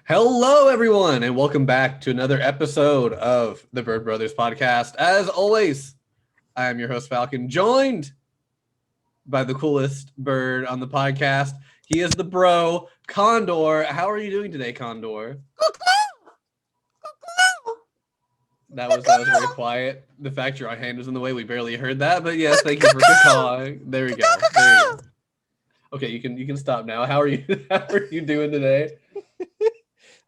Hello, everyone, and welcome back to another episode of the Bird Brothers podcast. As always, I am your host, Falcon, joined by the coolest bird on the podcast. He is the bro, Condor. How are you doing today, Condor? That was very quiet. The fact your hand was in the way, we barely heard that. But yes, thank you for calling. There we go. There you go. Okay, you can stop now. How are you? How are you doing today?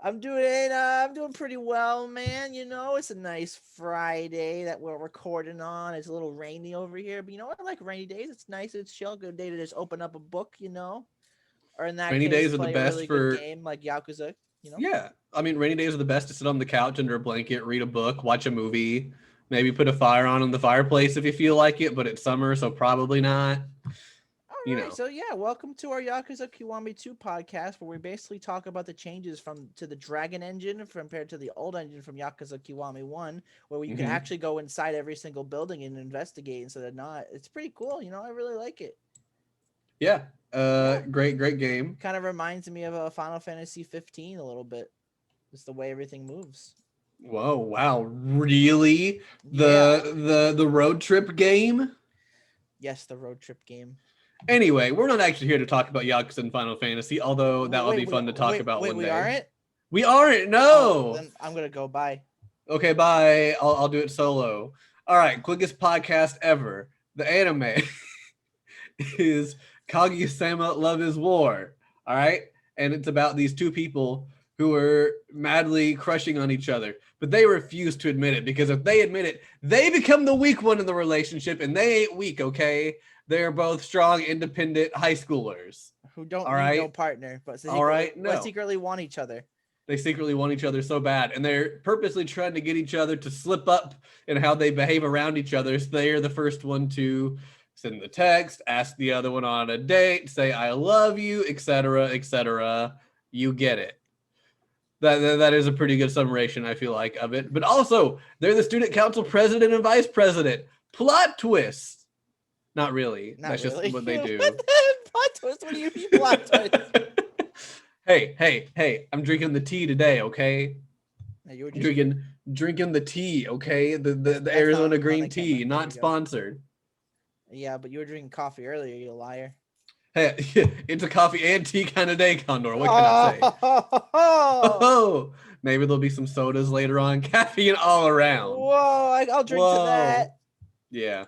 I'm doing pretty well, man. You know, it's a nice Friday that we're recording on. It's a little rainy over here, but you know what? I like rainy days. It's nice. It's chill. Good day to just open up a book, or in that Rainy case, days are the play a best really good for game like Yakuza. Yeah, I mean, rainy days are the best to sit on the couch under a blanket, read a book, watch a movie, maybe put a fire on in the fireplace if you feel like it, but it's summer, so probably not. All You right, know. so yeah, welcome to our Yakuza Kiwami 2 podcast, where we basically talk about the changes to the Dragon engine compared to the old engine from Yakuza Kiwami 1, where you can Hmm. actually go inside every single building and investigate instead of not. It's pretty cool. I really like it. Yeah. Yeah. Great game. Kind of reminds me of a Final Fantasy 15 a little bit. Just the way everything moves. Whoa, wow, really? Yeah. The road trip game? Yes, the road trip game. Anyway, we're not actually here to talk about Yakuza and Final Fantasy, although that would be fun to talk about one We day. aren't. We aren't. Oh, No. then I'm gonna go. Bye. Okay, bye. I'll do it solo. All right, quickest podcast ever. The anime is Kaguya-sama Love is War. All right. And it's about these two people who are madly crushing on each other, but they refuse to admit it because if they admit it, they become the weak one in the relationship, and they ain't weak, okay? They're both strong, independent high schoolers. Who don't All need right. no partner, but All right. No. secretly want each other. They secretly want each other so bad, and they're purposely trying to get each other to slip up in how they behave around each other. So they're the first one to send the text, ask the other one on a date, say I love you, etc., etc. You get it. That is a pretty good summation, I feel like, of it. But also, they're the student council president and vice president. Plot twist. Not really. Not That's really. just what they do. Plot twist? What do you mean plot twist? Hey! I'm drinking the tea today, okay? No, you were just Drinking the tea, okay? The that's Arizona not on green the tea, camera. There not you go. sponsored. Yeah, but you were drinking coffee earlier, you liar. Hey, it's a coffee and tea kind of day, Condor. What can I say? Oh, Oh, maybe there'll be some sodas later on. Caffeine all around. whoa! I'll drink to that. Yeah.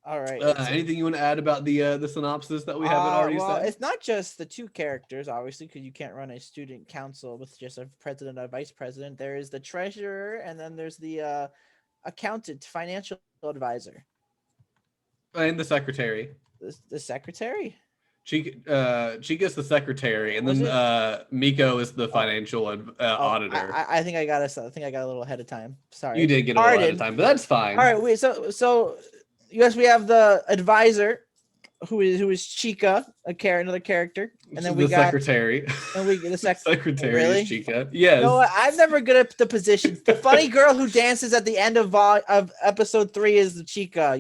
All right. Anything you want to add about the synopsis that we haven't already well, said? it's not just the two characters, obviously, because you can't run a student council with just a president or vice president. There is the treasurer, and then there's the accountant, financial advisor, And the secretary. the secretary. Chica's the secretary, and Was then Miko is the financial auditor. I think I got a little ahead of time. Sorry, You did get a little ahead of time, but that's fine. All right, wait. So yes, we have the advisor, who is Chica, another character, and then we the got secretary. and we the Secretary Really? is Chica. Yes. No, I'm never good at the positions. The funny girl who dances at the end of episode 3 is the Chica.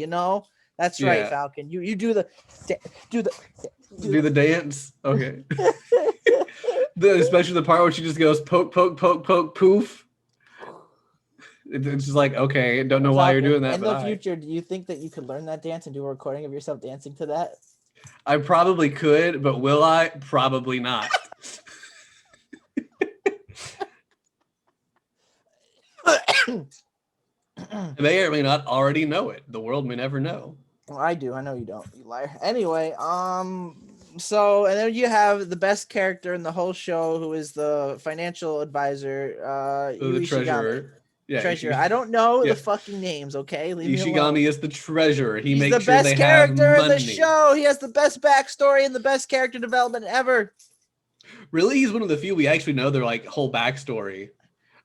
That's right, Yeah. Falcon. You do the Do the dance. Okay. Especially the part where she just goes poke, poke, poke, poke, poof. It's just like, okay, don't know why you're doing that. In the future, do you think that you could learn that dance and do a recording of yourself dancing to that? I probably could, but will I? Probably not. May or may not already know it. The world may never know. Well, I do. I know you don't, you liar. Anyway, so and then you have the best character in the whole show, who is the financial advisor, The Yui treasurer. Yeah, treasurer. I don't know yeah. the fucking names. Okay, leave me alone. Ishigami is the treasurer. He He's makes the sure best they character have in money. the show. He has the best backstory and the best character development ever. Really, he's one of the few we actually know their like whole backstory.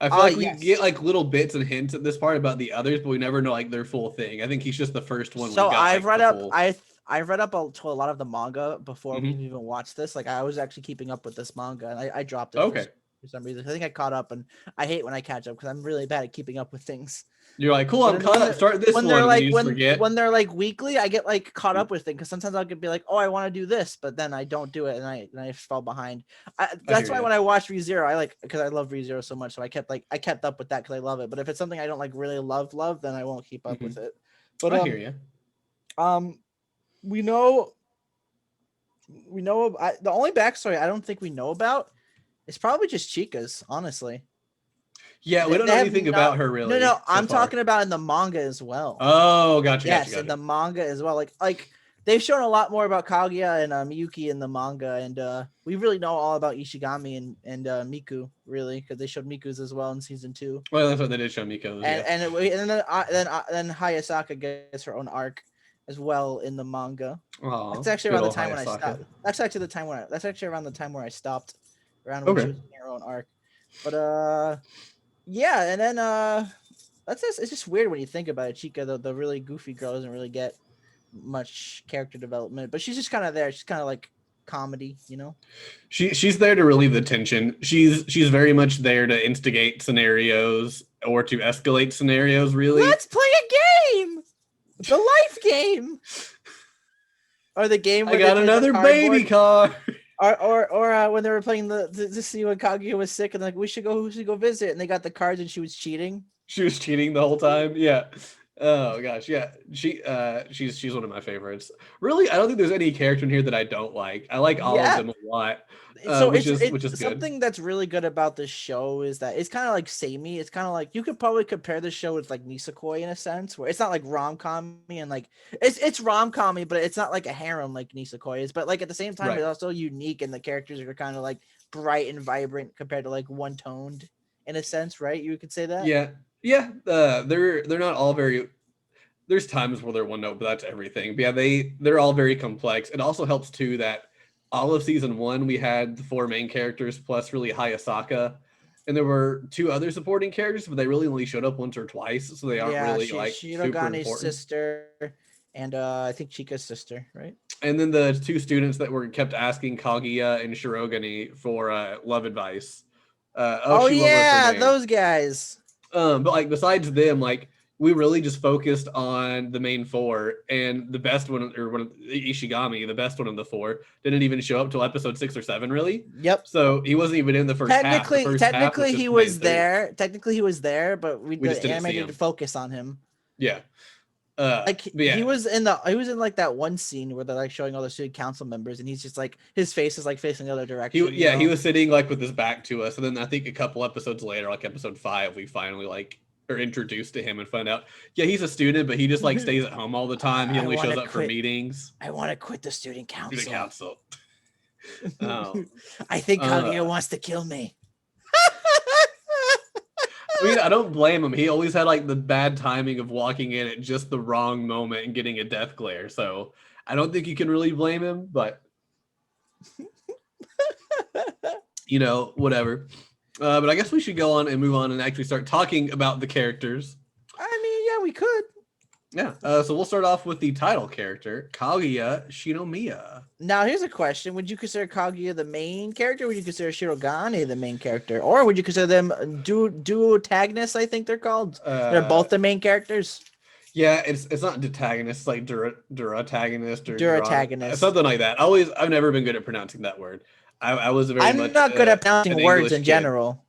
I feel like we Yes. get like little bits and hints at this part about the others, but we never know like their full thing. I think he's just the first one. So we got, I've like, read the up. full- I've read up to a lot of the manga before we Mhm. even watched this. Like I was actually keeping up with this manga, and I dropped it. Okay. for some reason. I think I caught up, and I hate when I catch up because I'm really bad at keeping up with things. You're like, cool, I'm caught up. Start this when one. They're like and you forget. when they're like weekly, I get like caught up with things because sometimes I'll be like, oh, I want to do this, but then I don't do it, and I fall behind. That's why when I watch ReZero, I like because I love ReZero so much, so I kept up with that because I love it. But if it's something I don't like really love, then I won't keep up with it. But I hear you. We know the only backstory I don't think we know about is probably just Chica's, honestly. Yeah, we don't know anything about her really. No, I'm talking about in the manga as well. Oh, gotcha. Yes, in the manga as well. Like they've shown a lot more about Kaguya and Miyuki in the manga, and we really know all about Ishigami and Miku really because they showed Miku's as well in season 2. Well, that's what they did show Miku. And then Hayasaka gets her own arc as well in the manga. Aww, that's actually around the time when I stopped. That's actually around the time where I stopped. Around when she was in her own arc, but yeah, and then it's just weird when you think about it. Chica, the really goofy girl, doesn't really get much character development, but she's just kind of there. She's kind of like comedy, you know. She's there to relieve the tension. She's very much there to instigate scenarios or to escalate scenarios. Really, let's play a game, the life game, or the game. I got another baby car. Or when they were playing to see when Kaguya was sick and like we should go visit, and they got the cards and she was cheating. She was cheating the whole time. Yeah. Oh gosh, yeah. She's one of my favorites. Really, I don't think there's any character in here that I don't like. I like all of them a lot. Which is good. Something that's really good about this show is that it's kind of like samey. It's kind of like you could probably compare the show with like Nisekoi in a sense, where it's not like rom-com-y and like it's rom-com-y, but it's not like a harem like Nisekoi is. But like at the same time, it's also unique, and the characters are kind of like bright and vibrant compared to like one-toned in a sense, right? You could say that. Yeah. They're not all very. There's times where they're one note, but that's everything. But yeah, they're all very complex. It also helps too that all of season 1 we had the 4 main characters plus really Hayasaka, and there were 2 other supporting characters, but they really only showed up once or twice, so they aren't really like Shirogane's sister and I think Chica's sister, right? And then the 2 students that were kept asking Kaguya and Shirogane for love advice. Those guys. But like besides them, like we really just focused on the main 4, and the best one, Ishigami, the best one of the 4, didn't even show up till episode 6 or 7, really. Yep. So he wasn't even in the first half. Technically, he was there. Technically, he was there, but the anime didn't focus on him. Yeah. He was in like that one scene where they're like showing all the student council members, and he's just like his face is like facing the other direction. He was sitting like with his back to us, and then I think a couple episodes later, like episode 5, we finally like are introduced to him and find out he's a student, but he just like stays at home all the time. He only shows up for meetings. I want to quit the student council. Oh. I think Kaguya wants to kill me. I mean, I don't blame him. He always had like the bad timing of walking in at just the wrong moment and getting a death glare. So I don't think you can really blame him, but whatever. But I guess we should go on and move on and actually start talking about the characters. I mean, yeah, we could. Yeah. So we'll start off with the title character, Kaguya Shinomiya. Now, here's a question. Would you consider Kaguya the main character? Would you consider Shirogane the main character? Or would you consider them duotagonists, I think they're called? They're both the main characters. Yeah, it's not dutagonist, it's like duratagonist or duratagonist. Something like that. I've never been good at pronouncing that word. I'm not good at pronouncing words in general.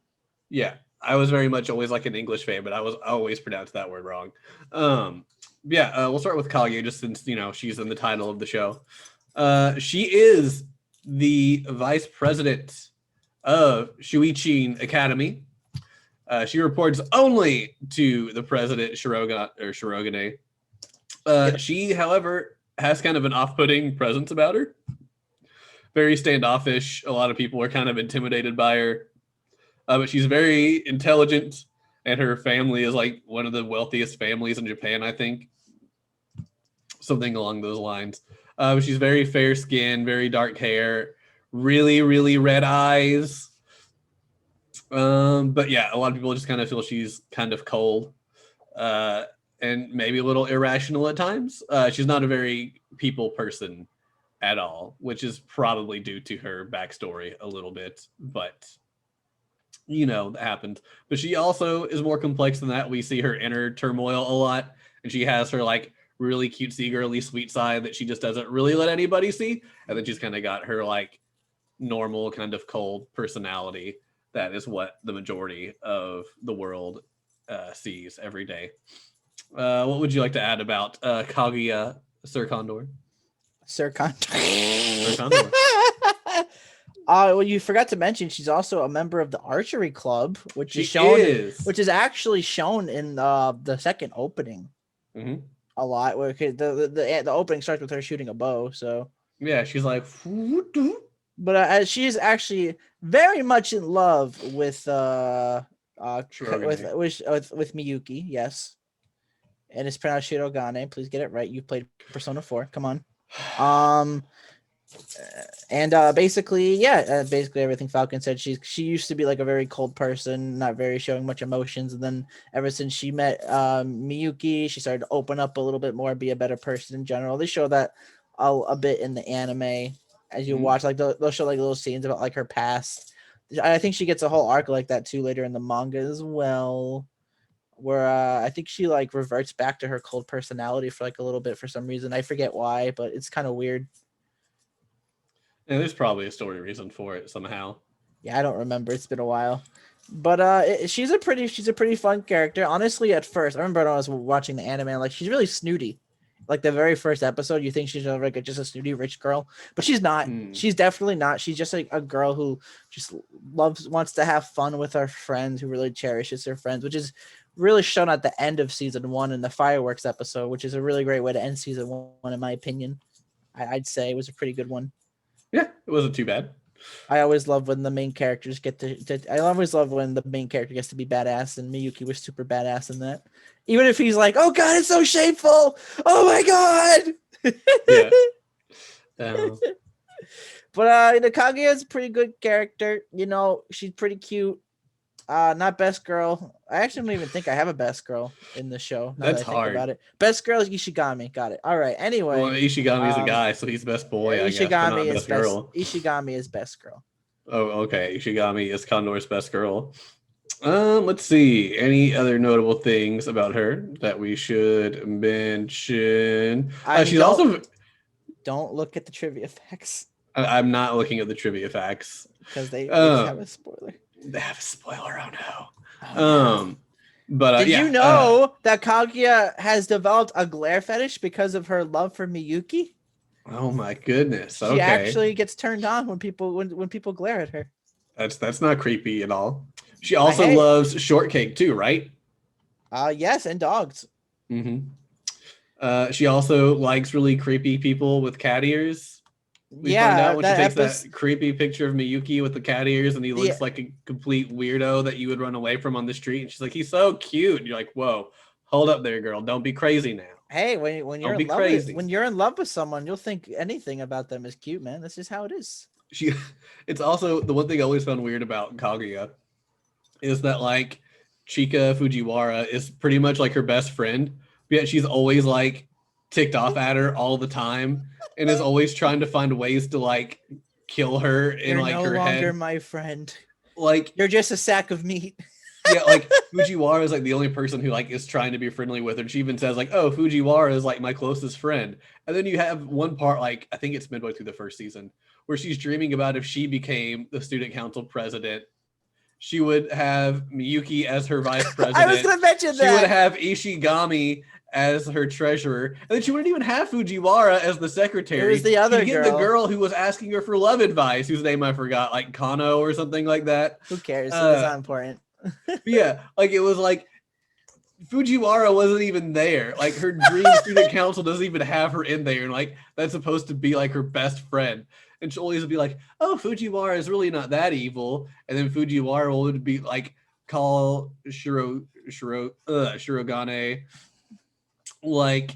Yeah, I was very much always like an English fan, but I always pronounced that word wrong. We'll start with Kaguya just since she's in the title of the show. She is the vice president of Shuichin Academy. She reports only to the president Shirogane. She, however, has kind of an off-putting presence about her. Very standoffish. A lot of people are kind of intimidated by her. But she's very intelligent, and her family is like one of the wealthiest families in Japan, I think. Something along those lines. She's very fair-skinned, very dark hair, really, really red eyes. But yeah, a lot of people just kind of feel she's kind of cold and maybe a little irrational at times. She's not a very people person at all, which is probably due to her backstory a little bit. But That happens. But she also is more complex than that. We see her inner turmoil a lot, and she has her like really cutesy girly sweet side that she just doesn't really let anybody see. And then she's kind of got her like normal kind of cold personality that is what the majority of the world sees every day. What would you like to add about Kaguya Sir Condor? Sir Condor. Sir Condor. Well, you forgot to mention she's also a member of the archery club, which is actually shown in the second opening a lot. Where the opening starts with her shooting a bow. So yeah, she's like, but she's actually very much in love with Miyuki. Yes, and it's pronounced Shirogane. Please get it right. You've played Persona 4. Come on. And basically everything Falcon said. She used to be like a very cold person, not very showing much emotions, and then ever since she met Miyuki, she started to open up a little bit more, be a better person in general. They show that a bit in the anime as you watch. Like they'll show like little scenes about like her past. I think she gets a whole arc like that too later in the manga as well, where I think she like reverts back to her cold personality for like a little bit for some reason. I forget why, but it's kind of weird. Yeah, there's probably a story reason for it somehow. Yeah, I don't remember. It's been a while. But she's a pretty fun character. Honestly, at first, I remember when I was watching the anime, like she's really snooty. Like the very first episode, you think she's like just a snooty rich girl, but she's not. She's definitely not. She's just like a girl who just wants to have fun with her friends, who really cherishes her friends, which is really shown at the end of season 1 in the fireworks episode, which is a really great way to end season 1, in my opinion. I'd say it was a pretty good one. Yeah, it wasn't too bad. I always love when the main characters I always love when the main character gets to be badass, and Miyuki was super badass in that. Even if he's like, "Oh God, it's so shameful! Oh my God!" Yeah. But Kaguya is a pretty good character. She's pretty cute. Not best girl. I actually don't even think I have a best girl in the show. That's hard. About it. Best girl is Ishigami. Got it. All right. Anyway, well, Ishigami's a guy, so he's best boy. Ishigami is best girl. Ishigami is best girl. Oh, okay. Ishigami is Condor's best girl. Let's see. Any other notable things about her that we should mention? She's also. Don't look at the trivia facts. I'm not looking at the trivia facts because they have a spoiler. They have a spoiler. Oh no. Oh, but did you know that Kaguya has developed a glare fetish because of her love for Miyuki? Oh my goodness. Okay. She actually gets turned on when people glare at her. That's not creepy at all. She also loves shortcake too, right? Yes, and dogs. She also likes really creepy people with cat ears. We find out when she takes that creepy picture of Miyuki with the cat ears, and he looks like a complete weirdo that you would run away from on the street. And she's like, "He's so cute." And you're like, "Whoa, hold up there, girl. Don't be crazy now." Hey, when you're in love with someone, you'll think anything about them is cute, man. That's just how it is. It's also the one thing I always found weird about Kaguya is that like Chika Fujiwara is pretty much like her best friend, but yet she's always like ticked off at her all the time and is always trying to find ways to like kill her in like her head. You're no longer my friend. Like you're just a sack of meat. Yeah, like Fujiwara is like the only person who like is trying to be friendly with her. And she even says like, "Oh, Fujiwara is like my closest friend." And then you have one part, like I think it's midway through the first season, where she's dreaming about if she became the student council president, she would have Miyuki as her vice president. I was going to mention that. She would have Ishigami as her treasurer, and then she wouldn't even have Fujiwara as the secretary. It was the other girl. The girl who was asking her for love advice, whose name I forgot, like Kano or something like that. Who cares? It's not important. Yeah, like it was like Fujiwara wasn't even there. Like her dream student council doesn't even have her in there, and like that's supposed to be like her best friend. And she'll always be like, "Oh, Fujiwara is really not that evil," and then Fujiwara would be like, call Shirogane like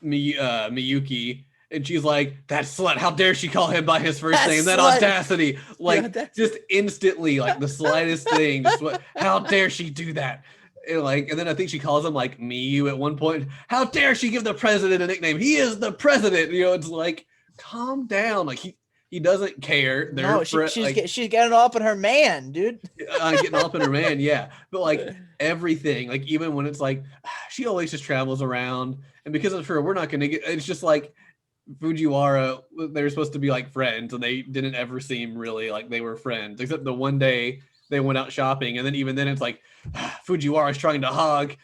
Miyuki. And she's like, "That slut, how dare she call him by his first name? That audacity." Like, just instantly, like the slightest thing. Just how dare she do that? And then I think she calls him like Miyu at one point. How dare she give the president a nickname? He is the president. It's like, calm down. Like he He doesn't care. No, she's getting all up in her man, dude. Getting all up in her man, yeah. But like everything, like even when it's like she always just travels around, and because of her, we're not gonna get. It's just like Fujiwara. They were supposed to be like friends, and they didn't ever seem really like they were friends, except the one day they went out shopping, and then even then it's like Fujiwara's trying to hog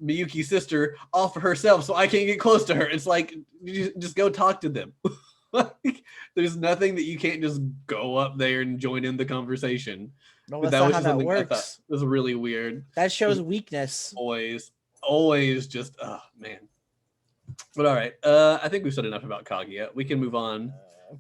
Miyuki's sister off of herself, so I can't get close to her. It's like you just go talk to them. Like, there's nothing that you can't just go up there and join in the conversation. No, that's not how that works. It was really weird. That shows weakness. Always just, oh man. But all right, I think we've said enough about Kaguya. We can move on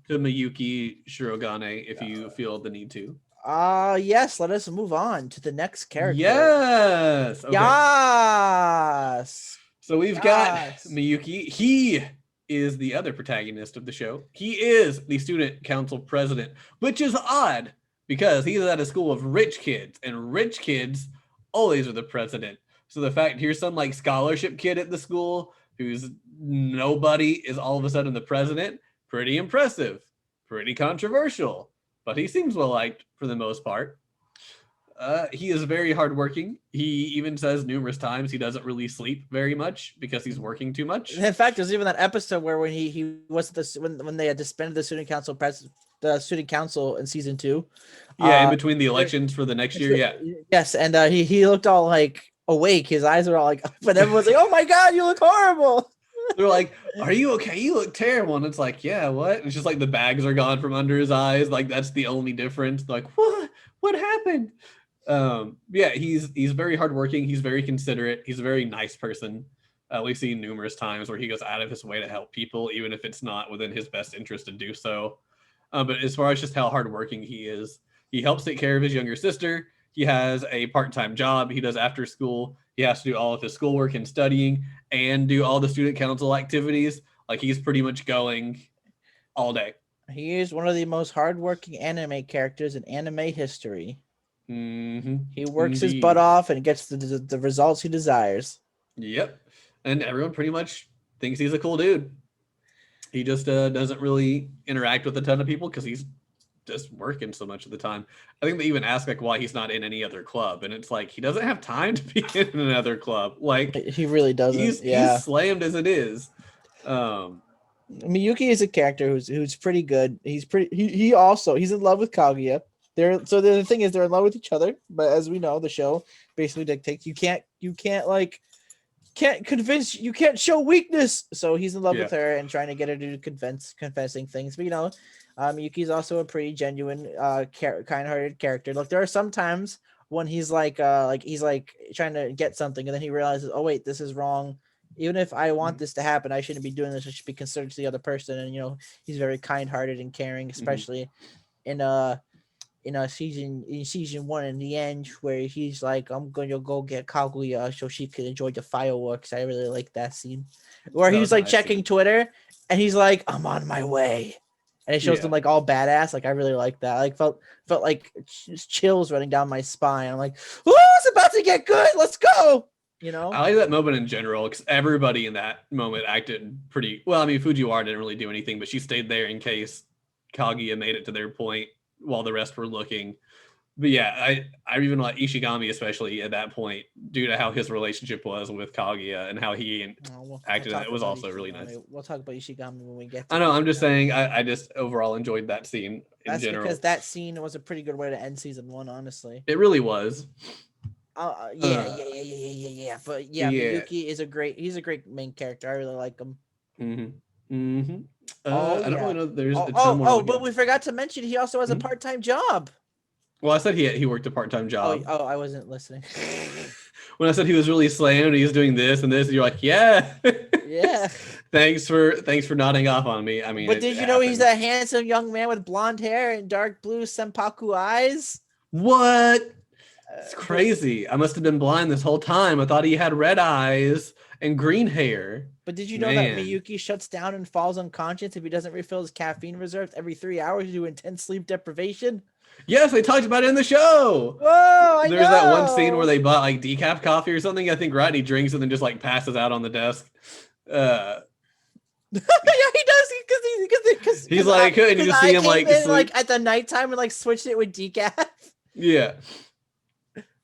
to Miyuki Shirogane if you feel the need to. Yes, let us move on to the next character. Yes. Okay. Yes. So we've got Miyuki. He is the other protagonist of the show. He is the student council president, which is odd because he's at a school of rich kids, and rich kids always are the president. So the fact here's some like scholarship kid at the school who's nobody is all of a sudden the president, pretty impressive, pretty controversial, but he seems well liked for the most part. He is very hardworking. He even says numerous times he doesn't really sleep very much because he's working too much. In fact, there's even that episode where when he was when they had disbanded the student council in season 2. Yeah, in between the elections for the next year. Yeah. Yes, and he looked all like awake. His eyes were all like up, and everyone's like, "Oh my god, you look horrible." They're like, "Are you okay? You look terrible." And it's like, "Yeah, what?" It's just like the bags are gone from under his eyes. Like that's the only difference. Like, what happened? Yeah, he's very hardworking. He's very considerate. He's a very nice person. We've seen numerous times where he goes out of his way to help people, even if it's not within his best interest to do so. But as far as just how hardworking he is, he helps take care of his younger sister. He has a part-time job he does after school. He has to do all of his schoolwork and studying and do all the student council activities. Like he's pretty much going all day. He is one of the most hardworking anime characters in anime history. Mm-hmm. He works his butt off and gets the results he desires. Yep. And everyone pretty much thinks he's a cool dude. He just doesn't really interact with a ton of people because he's just working so much of the time. I think they even ask like why he's not in any other club, and it's like he doesn't have time to be in another club. Like he really doesn't. He's slammed as it is. Miyuki is a character who's pretty good. He's in love with Kaguya. The thing is they're in love with each other, but as we know, the show basically dictates you can't show weakness. So he's in love with her and trying to get her to confessing things. But Miyuki's also a pretty genuine, kind-hearted character. Look, there are some times when he's trying to get something, and then he realizes, oh wait, this is wrong. Even if I want this to happen, I shouldn't be doing this. I should be considerate to the other person. And he's very kind-hearted and caring, especially in season 1 in the end, where he's like, I'm gonna go get Kaguya so she can enjoy the fireworks. I really like that scene where he's like checking Twitter and he's like, I'm on my way, and it shows them like all badass. Like I really like that. Like felt like chills running down my spine. I'm like, oh, it's about to get good. Let's go. I like that moment in general because everybody in that moment acted pretty well. I mean, Fujiwara didn't really do anything, but she stayed there in case Kaguya made it to their point while the rest were looking. But yeah, I even like Ishigami, especially at that point, due to how his relationship was with Kaguya and how he acted. It was also really nice. We'll talk about Ishigami when we get to I know, I'm just saying, I just overall enjoyed that scene in general. Because that scene was a pretty good way to end season 1, honestly. It really was. Yeah. But yeah, Miyuki is a great main character. I really like him. I don't really know. There's a ton more. But we forgot to mention he also has a part-time job. Well, I said he worked a part-time job. Oh, I wasn't listening. When I said he was really slammed, he's doing this and this, and you're like, yeah. Thanks for nodding off on me. I mean, but did you know he's a handsome young man with blonde hair and dark blue senpaku eyes? What? It's crazy. I must have been blind this whole time. I thought he had red eyes and green hair. But did you know that Miyuki shuts down and falls unconscious if he doesn't refill his caffeine reserves every 3 hours due to intense sleep deprivation? Yes, they talked about it in the show. Whoa, There's that one scene where they bought like decaf coffee or something. I think, right? He drinks and then just like passes out on the desk. Yeah, he does because He's like, and you just see him like like at the nighttime and like switched it with decaf. Yeah.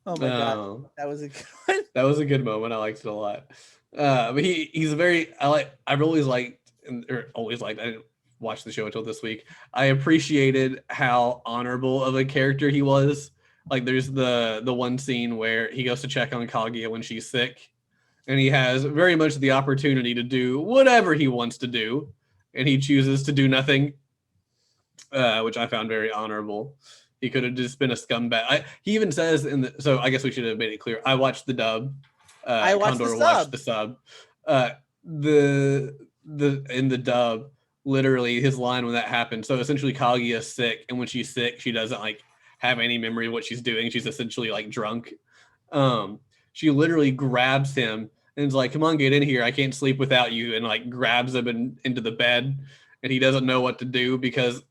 Oh my god, that was a good one. That was a good moment. I liked it a lot. But he's a very I've always liked or always liked. I didn't watch the show until this week. I appreciated how honorable of a character he was. Like there's the one scene where he goes to check on Kaguya when she's sick, and he has very much the opportunity to do whatever he wants to do, and he chooses to do nothing, which I found very honorable. He could have just been a scumbag. He even says so I guess we should have made it clear. I watched the dub. I watched Condor the watched the sub. In the dub, literally his line when that happened. So essentially Kaguya's sick, and when she's sick, she doesn't like have any memory of what she's doing. She's essentially like drunk. She literally grabs him and is like, "Come on, get in here. I can't sleep without you," and like grabs him into the bed, and he doesn't know what to do because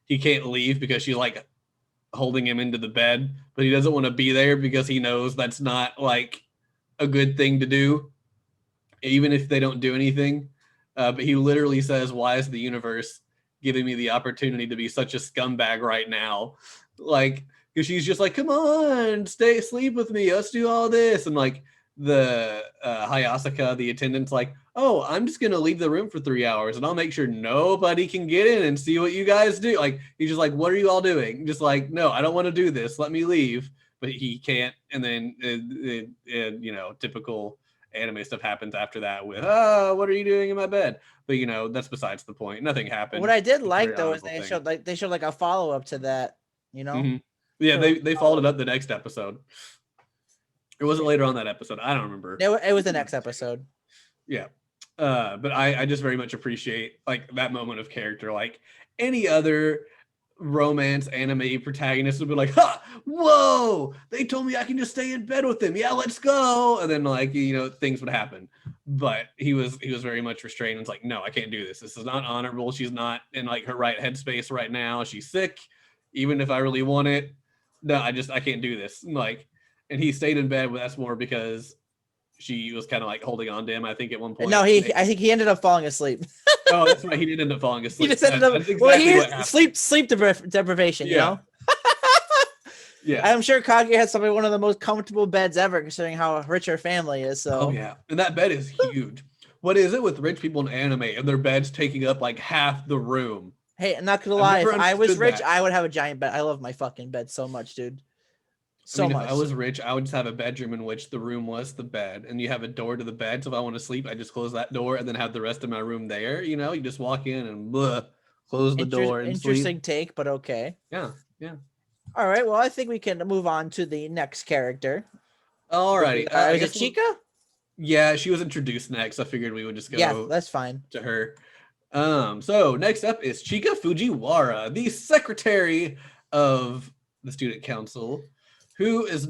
he can't leave because she's like holding him into the bed, but he doesn't want to be there because he knows that's not like a good thing to do, even if they don't do anything. But he literally says, "Why is the universe giving me the opportunity to be such a scumbag right now?" Like, because she's just like, "Come on, sleep with me. Let's do all this." And like the Hayasaka, the attendant's like, "Oh, I'm just gonna leave the room for 3 hours, and I'll make sure nobody can get in and see what you guys do." Like he's just like, "What are you all doing?" Just like, "No, I don't want to do this. Let me leave." But he can't. And then you know, typical anime stuff happens after that with, "Oh, what are you doing in my bed?" But you know, that's besides the point. Nothing happened. What I did like though is they showed like a follow up to that. You know. Mm-hmm. Yeah, they followed it up the next episode. It wasn't later on that episode. I don't remember. It was the next episode. Yeah. But I just very much appreciate like that moment of character. Like any other romance anime protagonist would be like, "Ha! Whoa! They told me I can just stay in bed with them. Yeah, let's go." And then like, you know, things would happen. But he was very much restrained. It's like, "No, I can't do this. This is not honorable. She's not in like her right headspace right now. She's sick. Even if I really want it, no, I can't do this." Like, and he stayed in bed, but that's more because she was kind of like holding on to him, I think, at one point. No, I think he ended up falling asleep. Oh, that's right. He did end up falling asleep. He just ended up sleep deprivation, you know? Yeah. I'm sure Kaguya has probably one of the most comfortable beds ever, considering how rich her family is. So. Oh, yeah. And that bed is huge. What is it with rich people in anime and their beds taking up like half the room? Hey, I'm not gonna lie. If I was rich, I would have a giant bed. I love my fucking bed so much, dude. If I was rich, I would just have a bedroom in which the room was the bed, and you have a door to the bed. So if I want to sleep, I just close that door and then have the rest of my room there. You know, you just walk in and close the door. And interesting sleep. Take, but okay. Yeah. All right. Well, I think we can move on to the next character. All righty. Is it Chika? Yeah, she was introduced next. I figured we would just go. Yeah, that's fine. To her. So next up is Chika Fujiwara, the secretary of the student council, who is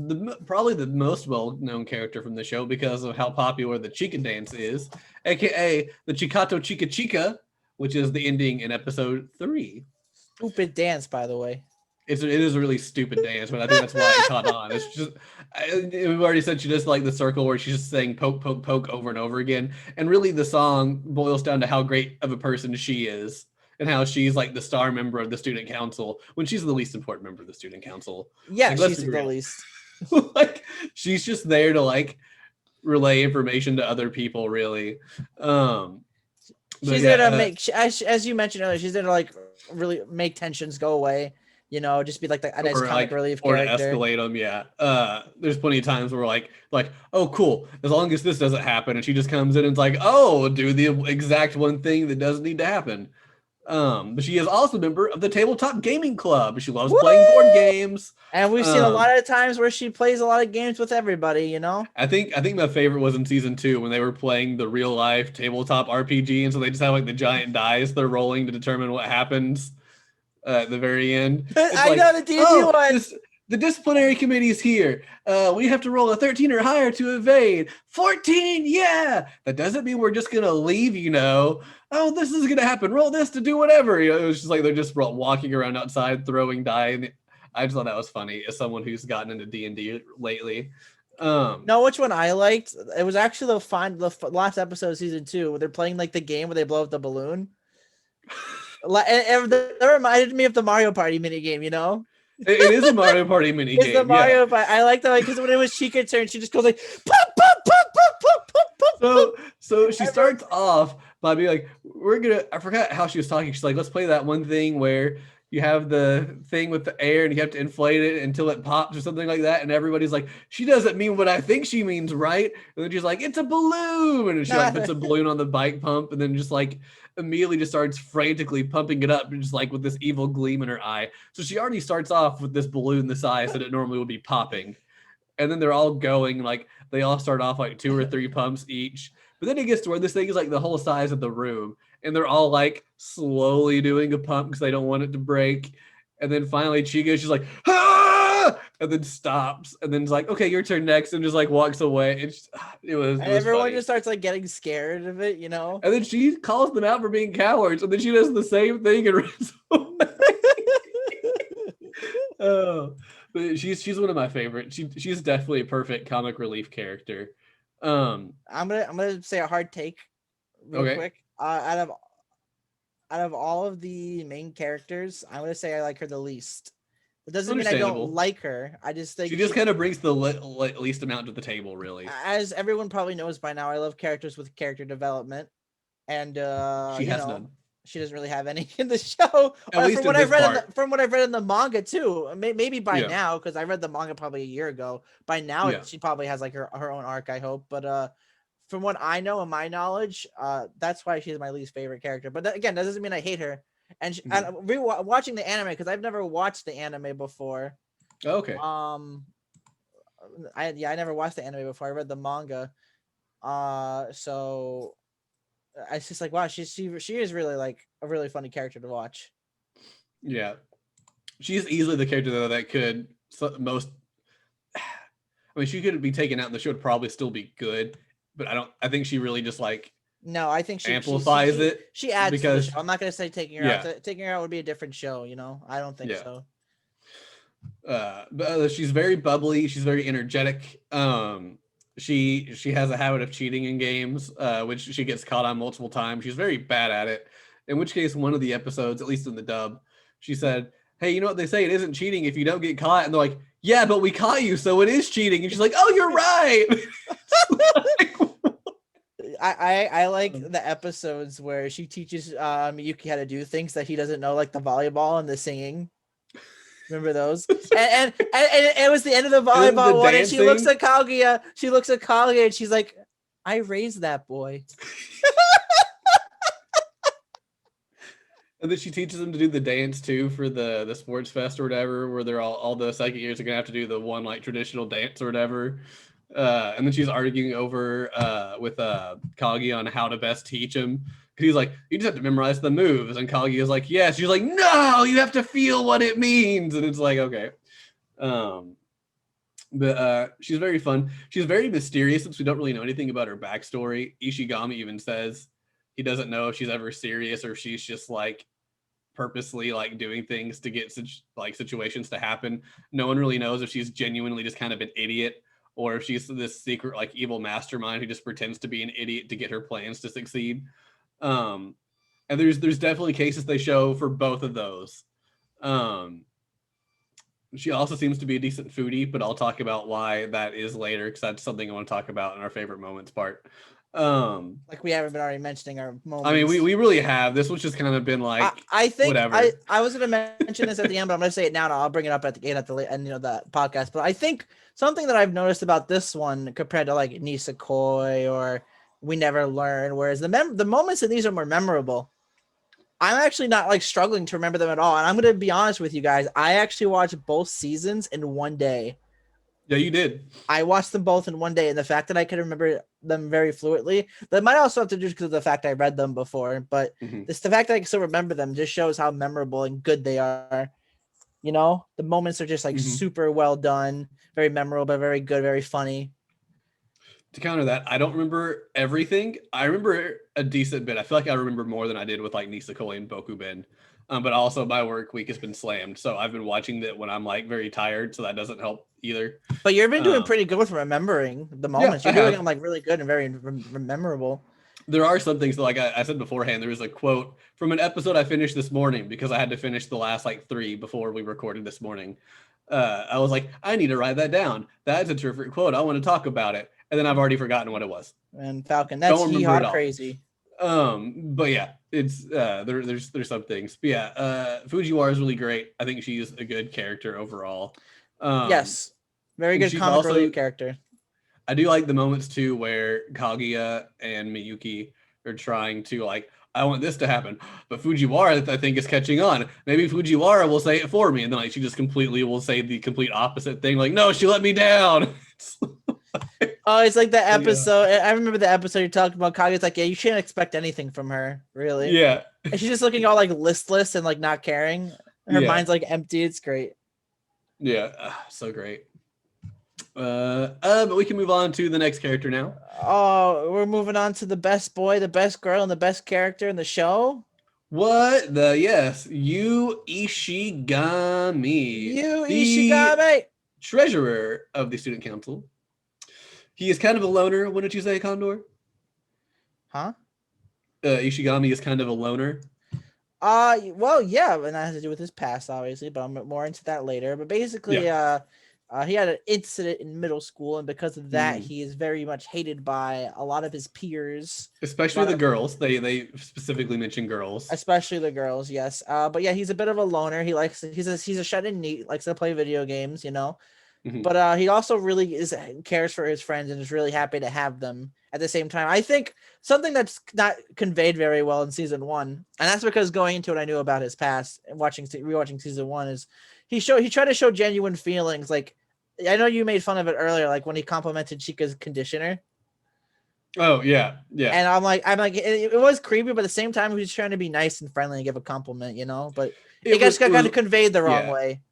probably the most well-known character from the show because of how popular the Chika dance is, aka the Chikato Chika Chika, which is the ending in episode 3. Stupid dance, by the way. It is a really stupid dance, but I think that's why it caught on. It's just, we've already said she just like the circle where she's just saying poke, poke, poke over and over again. And really the song boils down to how great of a person she is and how she's like the star member of the student council when she's the least important member of the student council. Yeah, like, she's the least. Like she's just there to like relay information to other people, really. She's there to make, as you mentioned earlier, she's there to like really make tensions go away. You know, just be like a nice comic relief character. Or to escalate them, yeah. There's plenty of times where like, oh, cool. As long as this doesn't happen, and she just comes in and it's like, oh, do the exact one thing that doesn't need to happen. But she is also a member of the Tabletop Gaming Club. She loves playing board games. And we've seen a lot of times where she plays a lot of games with everybody, you know? I think my favorite was in season 2 when they were playing the real life tabletop RPG, and so they just have like the giant dice they're rolling to determine what happens at the very end. I know the D&D one. The disciplinary committee is here. We have to roll a 13 or higher to evade. 14, yeah. That doesn't mean we're just gonna leave, you know. Oh, this is gonna happen. Roll this to do whatever. You know, it was just like they're just walking around outside throwing die. I just thought that was funny as someone who's gotten into D&D lately. No, which one I liked? It was actually the last episode of season 2 where they're playing like the game where they blow up the balloon. And that reminded me of the Mario Party mini game, you know? It is a Mario Party mini It's the game. Yeah. Mario Party. I like that because when it was Chica's turn, she just goes like pop, pop, pop, pop, pop, pop, pop. So she starts off by being like, I forgot how she was talking. She's like, let's play that one thing where you have the thing with the air and you have to inflate it until it pops or something like that. And everybody's like, she doesn't mean what I think she means, right? And then she's like, it's a balloon. And she like puts a balloon on the bike pump and then just like immediately just starts frantically pumping it up, just like with this evil gleam in her eye. So she already starts off with this balloon the size that it normally would be popping. And then they're all going, like, they all start off like 2 or 3 pumps each. But then it gets to where this thing is like the whole size of the room. And they're all like slowly doing a pump because they don't want it to break. And then finally Chica, she's like, ah! And then stops. And then it's like, okay, your turn next. And just like walks away. It was everyone funny. just starts like getting scared of it, you know? And then she calls them out for being cowards. And then she does the same thing and runs away. Oh, but she's one of my favorites. She's definitely a perfect comic relief character. I'm gonna say a hard take real quick. Out of all of the main characters, I'm gonna say I like her the least. It doesn't mean I don't like her. I just think she just kind of brings the least amount to the table, really. As everyone probably knows by now, I love characters with character development, and she has none. She doesn't really have any in the show. From what I've read in the manga too. Maybe by now, because I read the manga probably a year ago. By now, she probably has like her own arc. I hope, but from what I know and my knowledge, that's why she's my least favorite character. But again, that doesn't mean I hate her. And watching the anime, because I've never watched the anime before. Okay. I never watched the anime before. I read the manga. So it's just like, wow, she is really like a really funny character to watch. Yeah, she's easily the character that could most. I mean, she could be taken out, and the show would probably still be good. But I think she really just like. No, I think she amplifies it. She adds because to the show. I'm not gonna say taking her out. Taking her out would be a different show. You know, I don't think so. But she's very bubbly. She's very energetic. She has a habit of cheating in games, which she gets caught on multiple times. She's very bad at it. In which case, one of the episodes, at least in the dub, she said, hey, you know what they say? It isn't cheating if you don't get caught. And they're like, yeah, but we caught you, so it is cheating. And she's like, oh, you're right. I like the episodes where she teaches Miyuki how to do things that he doesn't know, like the volleyball and the singing. Remember those? and it was the end of the volleyball one, and she looks at Kaguya. She looks at Kaguya, and she's like, "I raised that boy." And then she teaches them to do the dance too for the sports fest or whatever, where they're all the second years are gonna have to do the one like traditional dance or whatever. And then she's arguing over with Kaguya on how to best teach him. He's like, you just have to memorize the moves. And Kaguya's like, yes. She's like, no, you have to feel what it means. And it's like, okay. But she's very fun. She's very mysterious since we don't really know anything about her backstory. Ishigami even says he doesn't know if she's ever serious or if she's just like purposely like doing things to get situations to happen. No one really knows if she's genuinely just kind of an idiot or if she's this secret like evil mastermind who just pretends to be an idiot to get her plans to succeed. And there's definitely cases they show for both of those. She also seems to be a decent foodie, but I'll talk about why that is later because that's something I want to talk about in our favorite moments part. Like we haven't been already mentioning our moments. I mean, we really have. This one's just kind of been like I think whatever. I was going to mention this at the end, but I'm going to say it now. And I'll bring it up at the end the podcast. But I think something that I've noticed about this one compared to like Nisekoi or We Never Learn, whereas the moments in these are more memorable. I'm actually not like struggling to remember them at all. And I'm going to be honest with you guys. I actually watched both seasons in one day. Yeah, you did. I watched them both in one day. And the fact that I can remember them very fluently, that might also have to do because of the fact I read them before. But the fact that I can still remember them just shows how memorable and good they are. You know, the moments are just like super well done, very memorable, very good, very funny. To counter that, I don't remember everything. I remember a decent bit. I feel like I remember more than I did with like Nisekoi and Bokuben. But also my work week has been slammed, so I've been watching that when I'm like very tired, so that doesn't help either. But you've been doing pretty good with remembering the moments. I You're doing have. them like really good and very memorable. There are some things that, like I said beforehand, there was a quote from an episode I finished this morning because I had to finish the last like 3 before we recorded this morning. I was like, I need to write that down. That's a terrific quote. I want to talk about it. And then I've already forgotten what it was. And Falcon, that's Don't remember it all. crazy. But yeah, it's there's some things. But yeah, Fujiwara is really great. I think she's a good character overall. Yes, very good comic relief character. I do like the moments too where Kaguya and Miyuki are trying to like, I want this to happen, but Fujiwara I think is catching on. Maybe Fujiwara will say it for me, and then like she just completely will say the complete opposite thing. Like, no, she let me down. Oh, it's like the episode. Yeah. I remember the episode you talked about. Kaguya's like, yeah, you shouldn't expect anything from her, really. Yeah. And she's just looking all like listless and like not caring. Her mind's like empty. It's great. Yeah, so great. But we can move on to the next character now. Oh, we're moving on to the best boy, the best girl, and the best character in the show. What the Yu Ishigami. Ishigami, treasurer of the student council. He is kind of a loner, wouldn't you say, Condor? Huh? Ishigami is kind of a loner. Well, yeah, and that has to do with his past, obviously, but I'm more into that later. But basically, he had an incident in middle school, and because of that, he is very much hated by a lot of his peers, especially the girls. They specifically mention girls, especially the girls. Yes, but yeah, he's a bit of a loner. He's a shut-in neat, likes to play video games, you know. Mm-hmm. But he also really cares for his friends and is really happy to have them at the same time. I think something that's not conveyed very well in season 1, and that's because going into it, I knew about his past and rewatching season 1 is he tried to show genuine feelings. Like, I know you made fun of it earlier, like when he complimented Chica's conditioner. Oh yeah. And I'm like, it was creepy, but at the same time, he was trying to be nice and friendly and give a compliment, you know. But it got kind of conveyed the wrong way.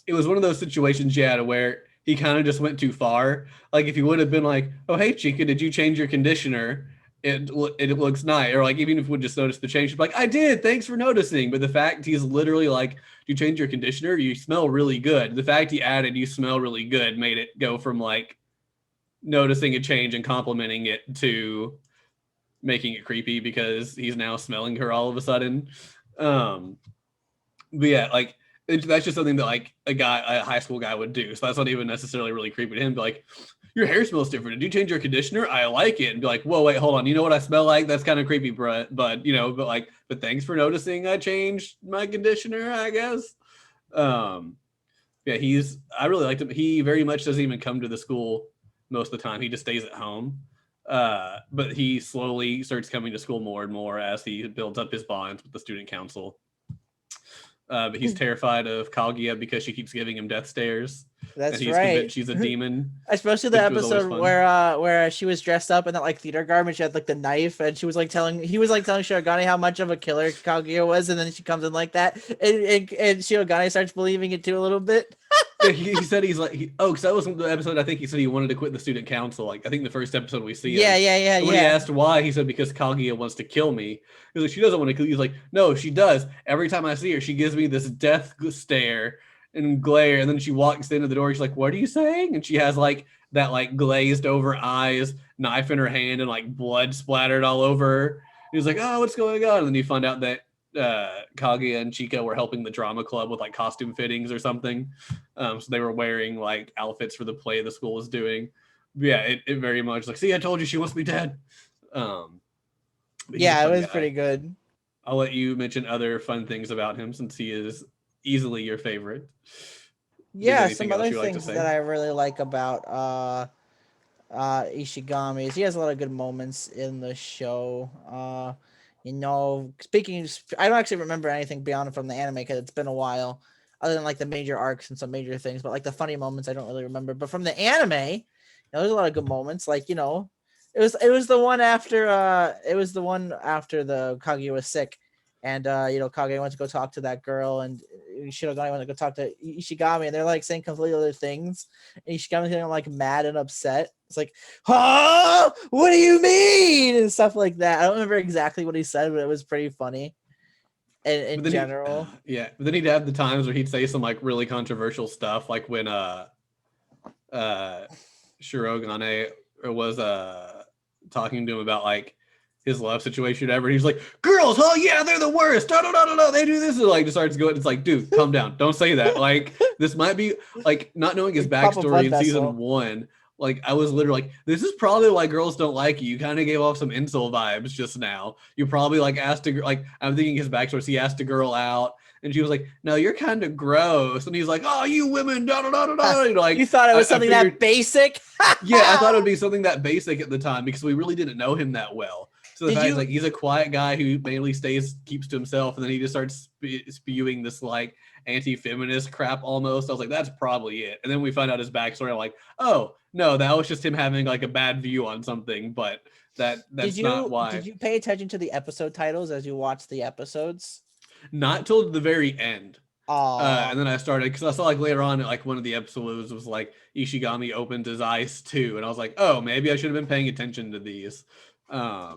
It was one of those situations, where he kind of just went too far. Like if he would have been like, "Oh hey Chica, did you change your conditioner? It looks nice," or like even if we just noticed the change, like, "I did, thanks for noticing." But the fact he's literally like, "You change your conditioner, you smell really good." The fact he added "you smell really good" made it go from like noticing a change and complimenting it to making it creepy because he's now smelling her all of a sudden. But yeah, like that's just something that like a high school guy would do. So that's not even necessarily really creepy to him. Be like, "Your hair smells different. Did you change your conditioner? I like it." And be like, "Whoa, wait, hold on. You know what I smell like? That's kind of creepy, bro." But you know, but thanks for noticing I changed my conditioner, I guess. Yeah, I really liked him. He very much doesn't even come to the school most of the time. He just stays at home. But he slowly starts coming to school more and more as he builds up his bonds with the student council. But he's terrified of Kaguya because she keeps giving him death stares. That's and he's right. Convinced she's a demon. Especially the episode where she was dressed up in that like theater garment. She had like the knife, and he was like telling Shirogane how much of a killer Kaguya was, and then she comes in like that, and Shirogane starts believing it too a little bit. he said he's like, because that was the episode. I think he said he wanted to quit the student council. Like I think the first episode we see. Yeah. When he asked why, he said because Kaguya wants to kill me. He's like, she doesn't want to kill you. He's like, no, she does. Every time I see her, she gives me this death stare and glare, and then she walks into the door. She's like, "What are you saying?" And she has like that like glazed over eyes, knife in her hand, and like blood splattered all over her. He's like, "Oh, what's going on?" And then you find out that Kaguya and Chica were helping the drama club with like costume fittings or something. So they were wearing like outfits for the play the school was doing. But yeah, it very much like, "See, I told you she wants to be dead." Yeah, it was pretty good. I'll let you mention other fun things about him since he is easily your favorite. Yeah, some other things that I really like about Ishigami is he has a lot of good moments in the show. You know, I don't actually remember anything beyond from the anime because it's been a while, other than like the major arcs and some major things. But like the funny moments, I don't really remember. But from the anime, there's a lot of good moments. Like, you know, it was the one after the Kaguya was sick, and you know, Kaguya went to go talk to that girl, and Shirogane went to go talk to Ishigami, and they're like saying completely other things. And Ishigami's getting like mad and upset. It's like, "Huh? What do you mean?" and stuff like that. I don't remember exactly what he said, but it was pretty funny. in general. But then he'd have the times where he'd say some like really controversial stuff, like when Shirogane was talking to him about like his love situation ever. He's like, girls, oh yeah, they're the worst. No, they do this. And like just starts going. It's like, dude, calm down. Don't say that. Like this might be like not knowing his backstory in season 1. Like I was literally like, this is probably why girls don't like you. You kind of gave off some incel vibes just now. You probably like asked a like I'm thinking his backstory. So he asked a girl out. And she was like, "No, you're kind of gross." And he's like, "Oh, you women, da da da da da." Like, you thought it was something that basic? Yeah, I thought it would be something that basic at the time because we really didn't know him that well. So the fact is, like, he's a quiet guy who mainly keeps to himself, and then he just starts spewing this like anti-feminist crap almost. I was like, that's probably it. And then we find out his backstory. I'm like, oh no, that was just him having like a bad view on something. But that's not why. Did you pay attention to the episode titles as you watched the episodes? Not till the very end. And then I started because I saw like later on, like one of the episodes was like Ishigami opened his eyes too, and I was like, oh, maybe I should have been paying attention to these. Yeah,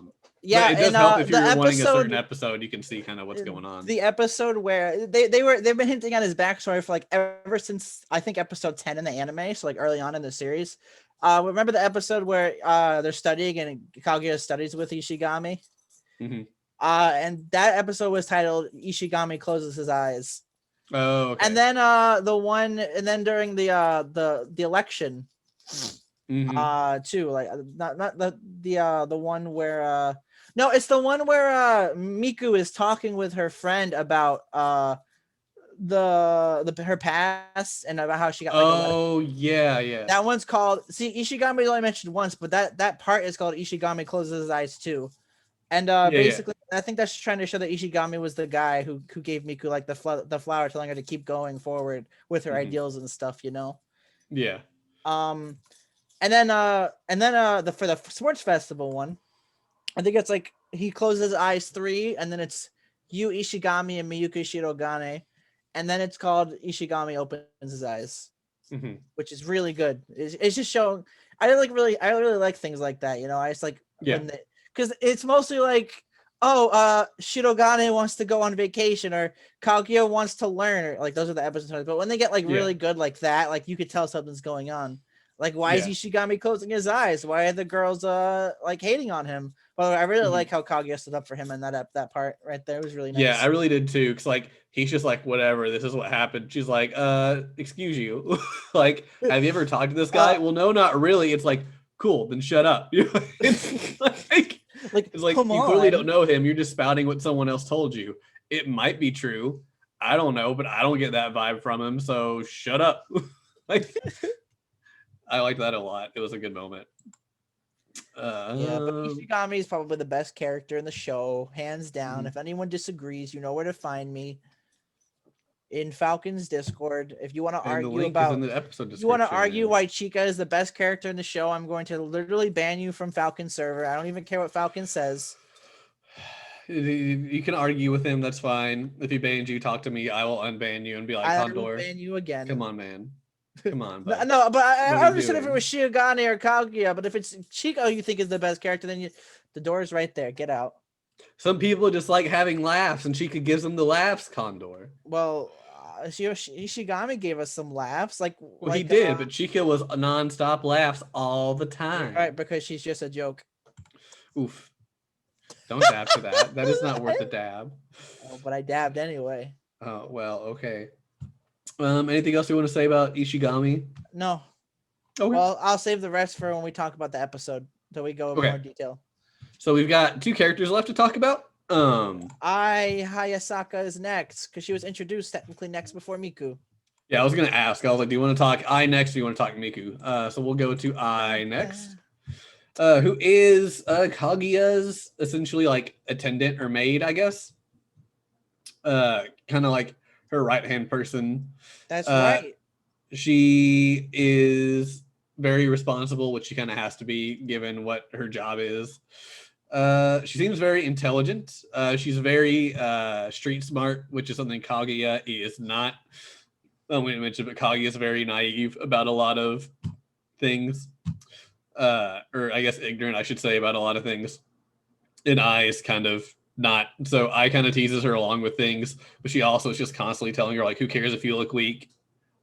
it does help if you're wanting a certain episode, you can see kind of what's going on. The episode where they've been hinting at his backstory for like ever since I think episode 10 in the anime, so like early on in the series. Remember the episode where they're studying and Kaguya studies with Ishigami? Mm-hmm. And that episode was titled Ishigami Closes His Eyes. Oh, okay. And then during the election, too, like not the one where no, it's the one where Miku is talking with her friend about her past and about how she got yeah. That one's called Ishigami only mentioned once, but that part is called Ishigami Closes His Eyes too. And basically, I think that's trying to show that Ishigami was the guy who gave Miku like the flower, telling her to keep going forward with her ideals and stuff, you know. Yeah. And then for the sports festival one, I think it's like he closes his eyes 3, and then it's Yu Ishigami and Miyuki Shirogane, and then it's called Ishigami Opens His Eyes, which is really good. It's just showing. I really like things like that, you know. I just like because it's mostly like, Shirogane wants to go on vacation or Kaguya wants to learn, or like those are the episodes. But when they get like really good like that, like you could tell something's going on. Like, why is Ishigami closing his eyes? Why are the girls like hating on him? Well, I really like how Kaguya stood up for him in that part right there. It was really nice. Yeah, I really did too. Because like he's just like, whatever, this is what happened. She's like, excuse you. Like, have you ever talked to this guy? Well, no, not really. It's like, cool, then shut up. It's like you clearly don't know him. You're just spouting what someone else told you. It might be true. I don't know, but I don't get that vibe from him. So shut up. Like, I liked that a lot. It was a good moment. But Ishigami is probably the best character in the show, hands down. If anyone disagrees, you know where to find me in Falcon's Discord. If you want to argue about why Chica is the best character in the show, I'm going to literally ban you from Falcon's server. I don't even care what Falcon says. You can argue with him. That's fine. If he bans you, talk to me. I will unban you and be like, Condor, will ban you again. Come on, man. Come on. No, but I understand if it was Shirogane or Kaguya, but if it's Chico you think is the best character, then the door is right there. Get out. Some people just like having laughs, and Chica gives them the laughs, Condor. Well, Ishigami gave us some laughs. He did, but Chica was nonstop laughs all the time. Right, because she's just a joke. Oof. Don't dab to that. That is not worth a dab. Oh, but I dabbed anyway. Oh, well, okay. Anything else you want to say about Ishigami? No. Okay. Well, I'll save the rest for when we talk about the episode, so we go in more detail. So we've got 2 characters left to talk about. Hayasaka is next because she was introduced technically next before Miku. Yeah, I was gonna ask. I was like, do you want to talk I next, or do you want to talk Miku? So we'll go to I next. Who is Kaguya's essentially like attendant or maid, I guess. Kind of like her right-hand person. That's right. She is very responsible, which she kind of has to be given what her job is. She seems very intelligent. She's very street smart, which is something Kaguya is not. I won't mention, but Kaguya is very naive about a lot of things. Or I guess ignorant, I should say, about a lot of things. And I is kind of not. So I kind of teases her along with things, but she also is just constantly telling her like, who cares if you look weak?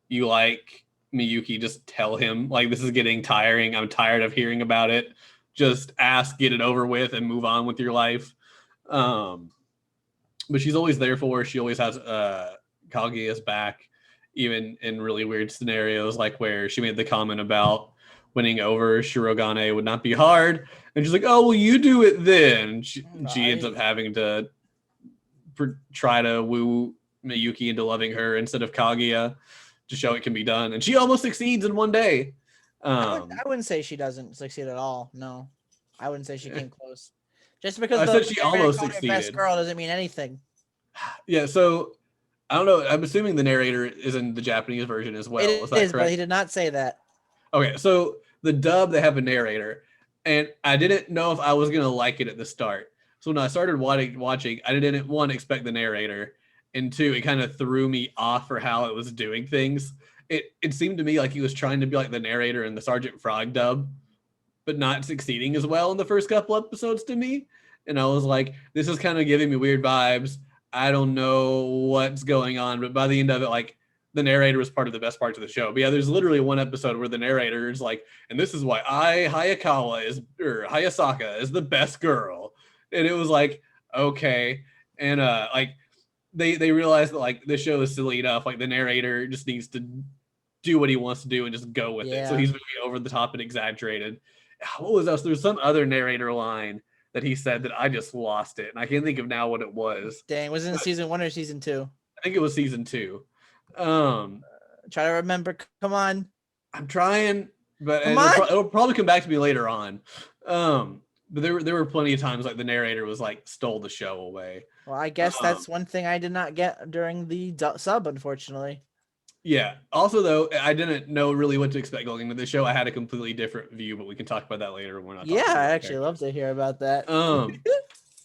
You like Miyuki, just tell him like this is getting tiring. I'm tired of hearing about it. Just ask, get it over with, and move on with your life. But she's always there for her. She always has Kaguya's back, even in really weird scenarios, like where she made the comment about winning over Shirogane would not be hard. And she's like, oh, well, you do it then. She ends up having to try to woo Miyuki into loving her instead of Kaguya to show it can be done. And she almost succeeds in one day. I wouldn't say she doesn't succeed at all. No, I wouldn't say she came close. Just because I said she almost succeeded. Best girl doesn't mean anything. Yeah, so I don't know. I'm assuming the narrator is in the Japanese version as well. Is that correct? But he did not say that. Okay, so the dub, they have a narrator, and I didn't know if I was gonna like it at the start. So when I started watching, I didn't one expect the narrator, and two, it kind of threw me off for how it was doing things. It seemed to me like he was trying to be like the narrator in the Sergeant Frog dub, but not succeeding as well in the first couple episodes to me. And I was like, this is kind of giving me weird vibes. I don't know what's going on, but by the end of it, like the narrator was part of the best parts of the show. But yeah, there's literally one episode where the narrator is like, and this is why Hayasaka is the best girl. And it was like, okay. And like they realized that like the show is silly enough. Like the narrator just needs to do what he wants to do and just go with it. So he's moving over the top and exaggerated. What was else? There's some other narrator line that he said that I just lost it. And I can't think of now what it was. Dang, was it in season 1 or season 2? I think it was season 2. Try to remember. Come on. I'm trying, but it'll probably come back to me later on. But there were plenty of times like the narrator was like stole the show away. Well, I guess that's one thing I did not get during the sub, unfortunately. Yeah. Also, though, I didn't know really what to expect going into the show. I had a completely different view, but we can talk about that later. When we're not. Yeah, I actually love to hear about that.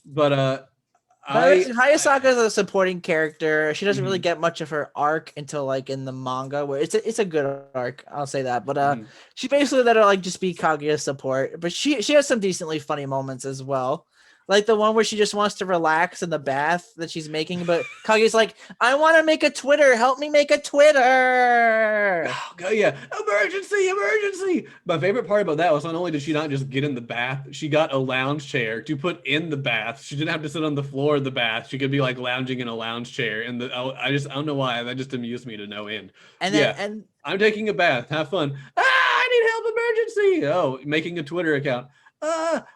But Hayasaka is a supporting character. She doesn't really get much of her arc until like in the manga, where it's a good arc. I'll say that. But she basically let her like just be Kaguya's support. But she has some decently funny moments as well. Like the one where she just wants to relax in the bath that she's making, but Kaguya's like, I want to make a Twitter. Help me make a Twitter. Oh, yeah. Emergency. My favorite part about that was not only did she not just get in the bath, she got a lounge chair to put in the bath. She didn't have to sit on the floor of the bath. She could be like lounging in a lounge chair. And I don't know why. That just amused me to no end. And I'm taking a bath. Have fun. I need help. Emergency. Oh, making a Twitter account.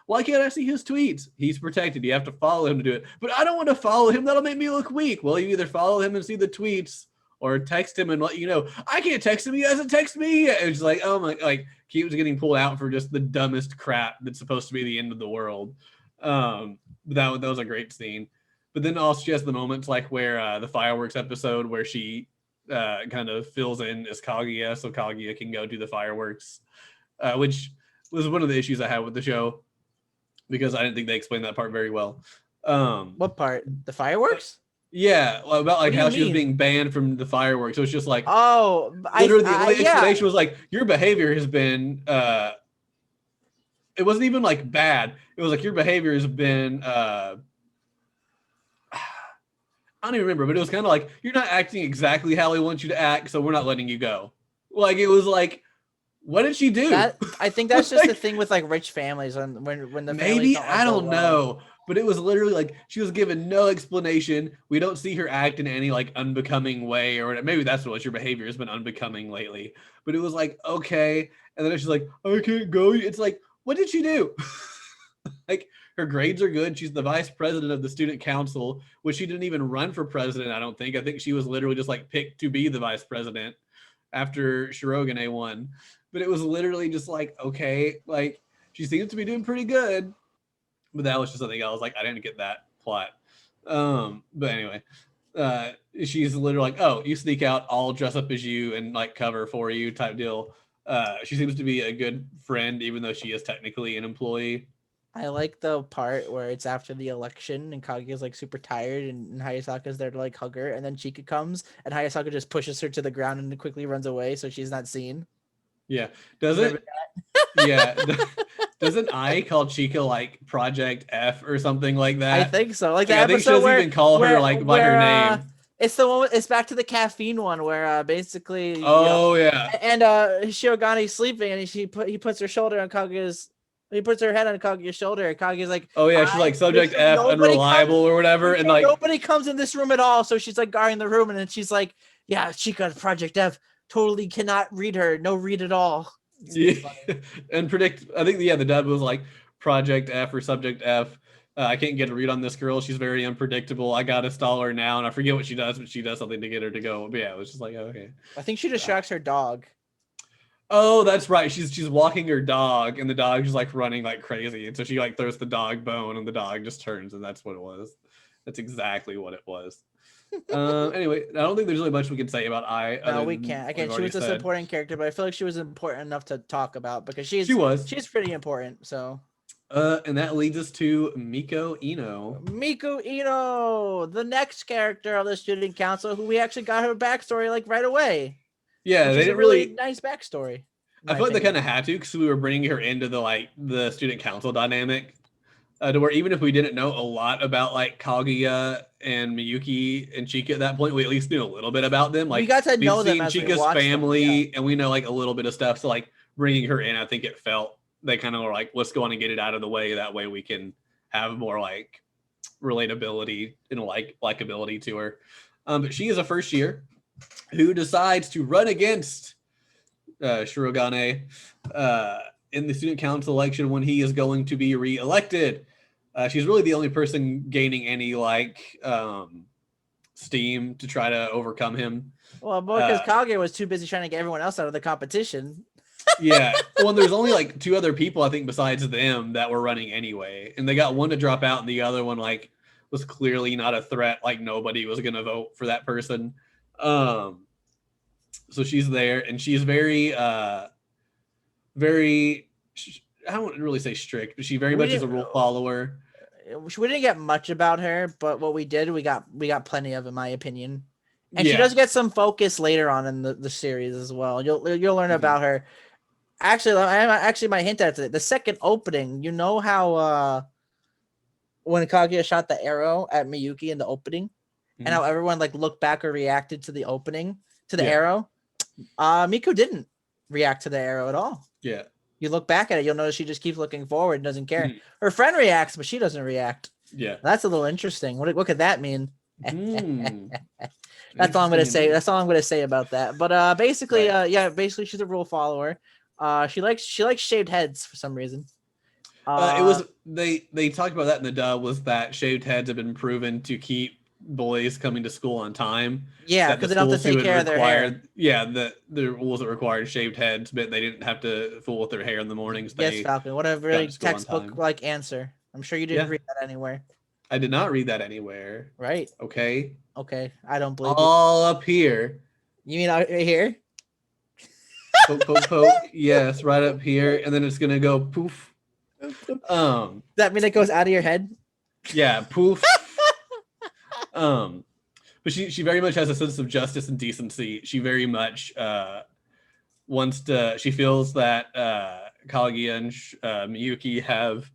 Why can't I see his tweets? He's protected. You have to follow him to do it. But I don't want to follow him. That'll make me look weak. Well, you either follow him and see the tweets or text him and let you know. I can't text him. He hasn't texted me yet. It's like, oh my, like keeps getting pulled out for just the dumbest crap that's supposed to be the end of the world. That was a great scene. But then also she has the moments like where the fireworks episode where she kind of fills in as Kaguya so Kaguya can go do the fireworks, which was one of the issues I had with the show because I didn't think they explained that part very well. What part? The fireworks? Yeah, about like how she was being banned from the fireworks. So it's just like, literally the explanation was like, your behavior has been, it wasn't even like bad. It was like your behavior has been, I don't even remember, but it was kind of like, you're not acting exactly how we want you to act, so we're not letting you go. Like, it was like, what did she do? I think that's just the thing with like rich families when the maybe I don't know, but it was literally like she was given no explanation. We don't see her act in any like unbecoming way, or maybe that's what your behavior has been unbecoming lately. But it was like okay, and then she's like, I can't go. It's like, what did she do? Like her grades are good. She's the vice president of the student council, which she didn't even run for president. I don't think. I think she was literally just like picked to be the vice president after Shirogane won. But it was literally just like, okay, like she seems to be doing pretty good. But that was just something else. Like I didn't get that plot. But anyway, she's literally like, oh, you sneak out, I'll dress up as you and like cover for you type deal. She seems to be a good friend, even though she is technically an employee. I like the part where it's after the election and Kaguya's like super tired and Hayasaka's there to like hug her, and then Chika comes and Hayasaka just pushes her to the ground and quickly runs away so she's not seen. Yeah. Does it? Yeah. Doesn't I call Chica like Project F or something like that? I think so. Like I that think she episode doesn't even call her like by her name. It's the one. It's back to the caffeine one where basically. Oh yeah. And Shirogane's sleeping and he puts her shoulder on Kaguya's. He puts her head on Kaguya's shoulder. And Kaguya's like, oh yeah, she's like Subject F, unreliable or whatever, and like nobody comes in this room at all. So she's like guarding the room, and then she's like, yeah, Chica, Project F, totally cannot read her. No read at all. Yeah. And predict. I think the dub was like Project F or Subject F. I can't get a read on this girl. She's very unpredictable. I gotta stall her now, and I forget what she does, but she does something to get her to go. But yeah, it was just like, okay. I think she distracts her dog. Oh, that's right. She's walking her dog, and the dog is like running like crazy, and so she like throws the dog bone, and the dog just turns, and that's what it was. That's exactly what it was. Anyway, I don't think there's really much we can say about I. No, we can't. Again, she was a supporting character, but I feel like she was important enough to talk about because she's pretty important. So. And that leads us to Miko Ino. Miko Ino, the next character of the student council, who we actually got her backstory like right away. Yeah, they didn't really nice backstory. I feel like they kind of had to because we were bringing her into the student council dynamic, to where even if we didn't know a lot about like Kaguya and Miyuki and Chika at that point, we at least knew a little bit about them. Like we got to know them as Chika's family, and we know like a little bit of stuff. So like bringing her in, I think it felt. They kind of were like, let's go on and get it out of the way. That way we can have more like relatability and likability to her. But she is a first year who decides to run against Shirogane in the student council election when he is going to be reelected. She's really the only person gaining any steam to try to overcome him. Well, because Kaguya was too busy trying to get everyone else out of the competition. Yeah, well, there's only like two other people I think besides them that were running anyway, and they got one to drop out, and the other one like was clearly not a threat. Like nobody was gonna vote for that person. So she's there, and she's very, very. I wouldn't really say strict, but she very much is a rule follower. We didn't get much about her, but what we did, we got plenty of, in my opinion. And she does get some focus later on in the series as well. You'll learn about her. Actually, my hint at it. The second opening, you know how when Kaguya shot the arrow at Miyuki in the opening, and how everyone like looked back or reacted to the opening to the arrow. Miko didn't react to the arrow at all. Yeah. You look back at it, you'll notice she just keeps looking forward and doesn't care. Her friend reacts, but she doesn't react. Yeah. That's a little interesting. What could that mean? That's all I'm gonna say. That's all I'm gonna say about that. But basically, basically she's a rule follower. She likes shaved heads for some reason. It was they talked about that in the dub, was that shaved heads have been proven to keep boys coming to school on time. Yeah, because they don't have to take care of their hair. Yeah, the rules that required shaved heads, but they didn't have to fool with their hair in the mornings. Yes, Falcon. What a really textbook like answer. I'm sure you didn't read that anywhere. I did not read that anywhere. Right. Okay. I don't believe all up here. You mean right here? Poke, poke, poke. Yes, right up here, and then it's gonna go poof. Does that mean it goes out of your head? Yeah, poof. But she very much has a sense of justice and decency. She very much wants to. She feels that Kaguya and Miyuki have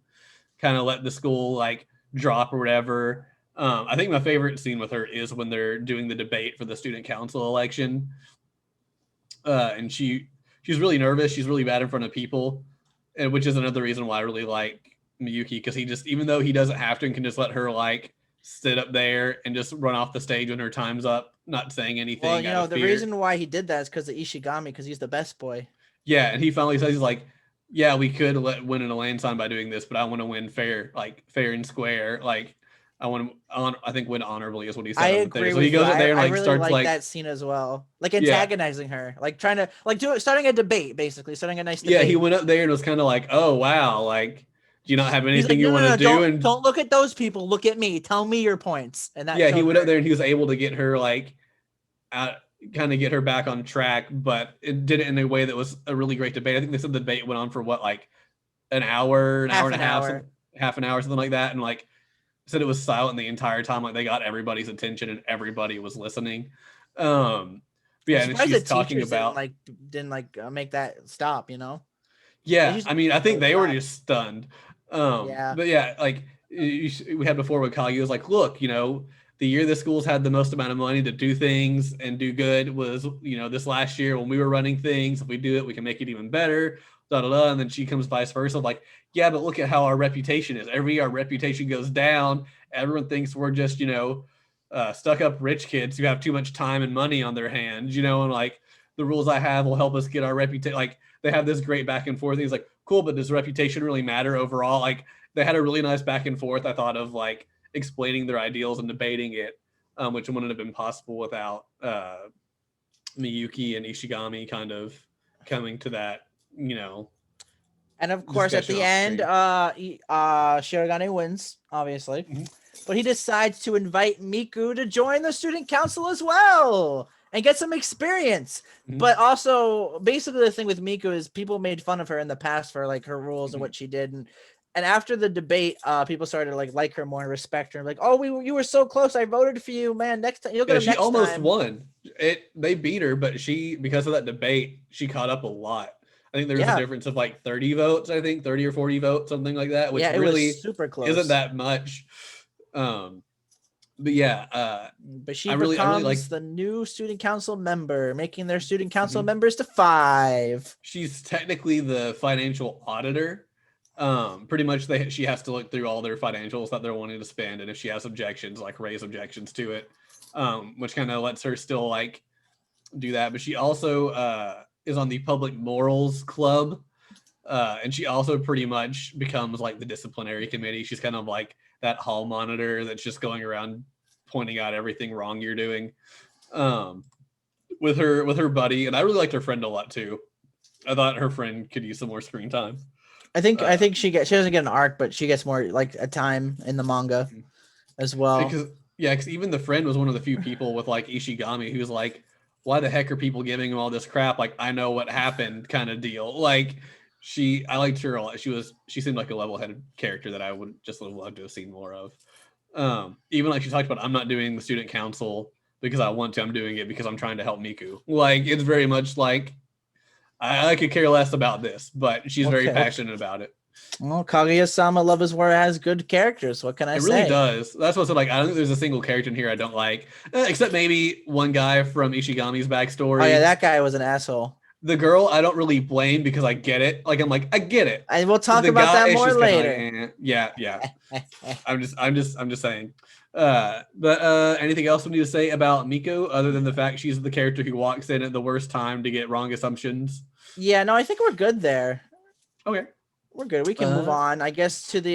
kind of let the school like drop or whatever. I think my favorite scene with her is when they're doing the debate for the student council election. And she's really nervous. She's really bad in front of people, and which is another reason why I really like Miyuki, because he just, even though he doesn't have to and can just let her like sit up there and just run off the stage when her time's up, not saying anything. Well, you know, the reason why he did that is because of Ishigami, because he's the best boy. Yeah, and he finally says, he's like, yeah, we could win in a land sign by doing this, but I want to win fair and square. Like, I think win honorably is what he said. I agree. So he goes up there and like really starts like that scene as well, like antagonizing her, like trying to like starting a debate, basically starting a nice debate. Yeah, he went up there and was kind of like, oh wow, like, do you not have anything you want to do? And don't look at those people. Look at me. Tell me your points. And that. Yeah, he went up there and he was able to get her like kind of get her back on track, but it did it in a way that was a really great debate. I think they said the debate went on for what, like an hour and a half, half an hour, something like that, and like said it was silent the entire time. Like they got everybody's attention and everybody was listening. Yeah, and she's talking about didn't make that stop, you know. Yeah, I mean, I think they were God. just stunned. Yeah. But yeah, like we had before with Kaguya was like, look, the year the schools had the most amount of money to do things and do good was, this last year when we were running things. If we do it, we can make it even better. Da da da. And then she comes vice versa, like, yeah, but look at how our reputation is. Every year our reputation goes down. Everyone thinks we're just, stuck up rich kids who have too much time and money on their hands, and like the rules I have will help us get our reputation. Like they have this great back and forth. He's like, cool, but does reputation really matter overall? Like they had a really nice back and forth. I thought of like explaining their ideals and debating it, which wouldn't have been possible without Miyuki and Ishigami kind of coming to that, And of course, at discussion the off end, screen. Shirogane wins, obviously. Mm-hmm. But he decides to invite Miku to join the student council as well and get some experience. Mm-hmm. But also, basically, the thing with Miku is people made fun of her in the past for like her rules and Mm-hmm. what she did. And after the debate, people started to like her more and respect her. Like, oh, you were so close. I voted for you, man. Next time, you'll get Yeah, him she next almost time. won. They beat her, but because of that debate, she caught up a lot. I think there was a Yeah, difference of like 30 votes, I think 30 or 40 votes, something like that, which yeah, it was really super isn't close. that much. But yeah, But she I really like. becomes the new student council member, making their student council Mhm. members to 5. She's technically the financial auditor. Pretty much she has to look through all their financials that they're wanting to spend, and if she has objections, like raise objections to it, which kind of lets her still like do that. But she also is on the public morals club, and she also pretty much becomes like the disciplinary committee. She's kind of like that hall monitor that's just going around pointing out everything wrong you're doing, um, with her buddy. And I really liked her friend a lot too. I thought her friend could use some more screen time. I think she doesn't get an arc, but she gets more like a time in the manga as well. Because even the friend was one of the few people with like Ishigami who's like, why the heck are people giving him all this crap? Like, I know what happened, kind of deal. Like, I liked her a lot. She seemed like a level-headed character that I would just love to have seen more of. Even like she talked about, I'm not doing the student council because I want to. I'm doing it because I'm trying to help Miku. Like, it's very much like I could care less about this, but she's very Okay. passionate about it. Well, Kaguya-sama Love is where it has good characters. What can I It really say? does. That's what's like. I don't think there's a single character in here I don't like, except maybe one guy from Ishigami's Oh yeah, backstory. that guy was an asshole. The girl, I don't really blame because I get it. Like I'm like, I get it. And we'll But talk the about guy that is more just kind of like, later. yeah. I'm just saying. But anything else we need to say about Miko other than the fact she's the character who walks in at the worst time to get wrong assumptions? Yeah, no, I think we're good there. Okay. We're good. We can move on, I guess, to the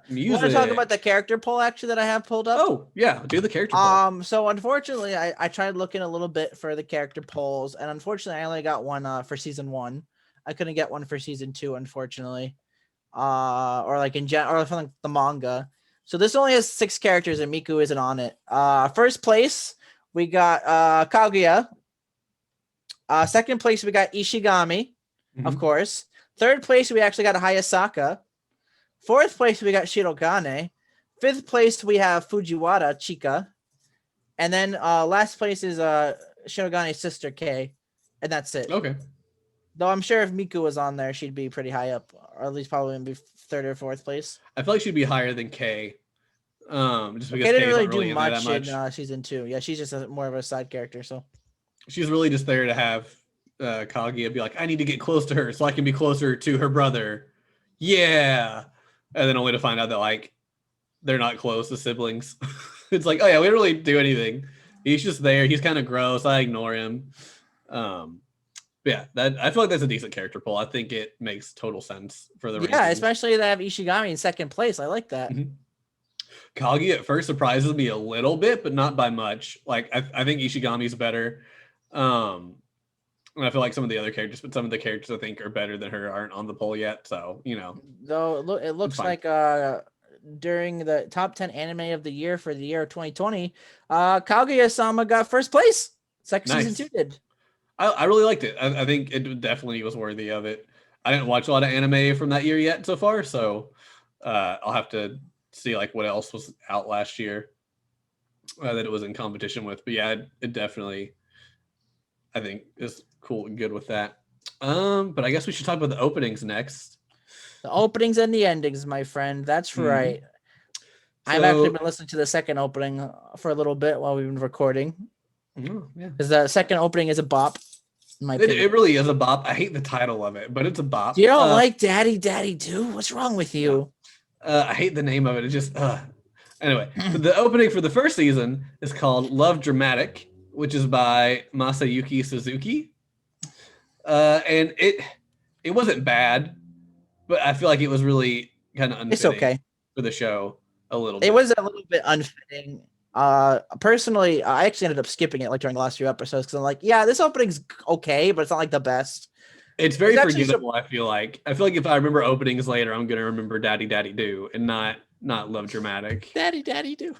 you want to talk about Music. the character poll actually that I have pulled up? Oh yeah, do the character poll. So unfortunately I tried looking a little bit for the character polls, and unfortunately I only got one for season 1. I couldn't get one for season 2, unfortunately. Or like or from like the manga. So this only has 6 characters and Miku isn't on it. First place we got Kaguya. Second place we got Ishigami, of course. Third place we actually got Hayasaka. Fourth place we got Shirogane. Fifth place we have Fujiwara Chika. And then last place is Shirogane's sister Kei. And that's it. Okay. Though I'm sure if Miku was on there, she'd be pretty high up, or at least probably be 3rd or 4th place. I feel like she'd be higher than Kay. Just because Kei didn't Kay's really not do really in there much, that much. in season 2. Yeah, she's just more of a side character. So She's really just there to have Kaguya be like, I need to get close to her so I can be closer to her brother. Yeah. And then only to find out that like they're not close as siblings. It's like, oh yeah, we don't really do anything. He's just there. He's kind of gross. I ignore him. Yeah, I feel like that's a decent character poll. I think it makes total sense for the yeah, rankings. especially that I have Ishigami in 2nd place. I like that. Kaguya at first surprises me a little bit, but not by much. Like I think Ishigami's better. And I feel like some of the other characters, but some of the characters I think are better than her aren't on the poll yet. So, Though it looks like during the top 10 anime of the year for the year of 2020, Kaguya-sama got 1st place. Season 2 did. I really liked it. I think it definitely was worthy of it. I didn't watch a lot of anime from that year yet so far, so I'll have to see like what else was out last year that it was in competition with. But yeah, it definitely, I think, is cool and good with that. But I guess we should talk about the openings next. The openings and the endings, my friend. That's right. I've So, actually been listening to the second opening for a little bit while we've been recording. yeah. Because the second opening is a bop, in my opinion. It really is a bop. I hate the title of it, but it's a bop. You don't like Daddy Daddy Do? What's wrong with you? I hate the name of it. It just anyway. So the opening for the first season is called Love Dramatic, which is by Masayuki Suzuki. And it wasn't bad, but I feel like it was really kind of unfitting It's okay for the show a little bit. It was a little bit unfitting. Personally, I actually ended up skipping it like during the last few episodes because I'm like, yeah, this opening's okay, but it's not like the best. It's very forgettable. I feel like if I remember openings later, I'm gonna remember Daddy Daddy Do and not Love Dramatic. Daddy Daddy Do.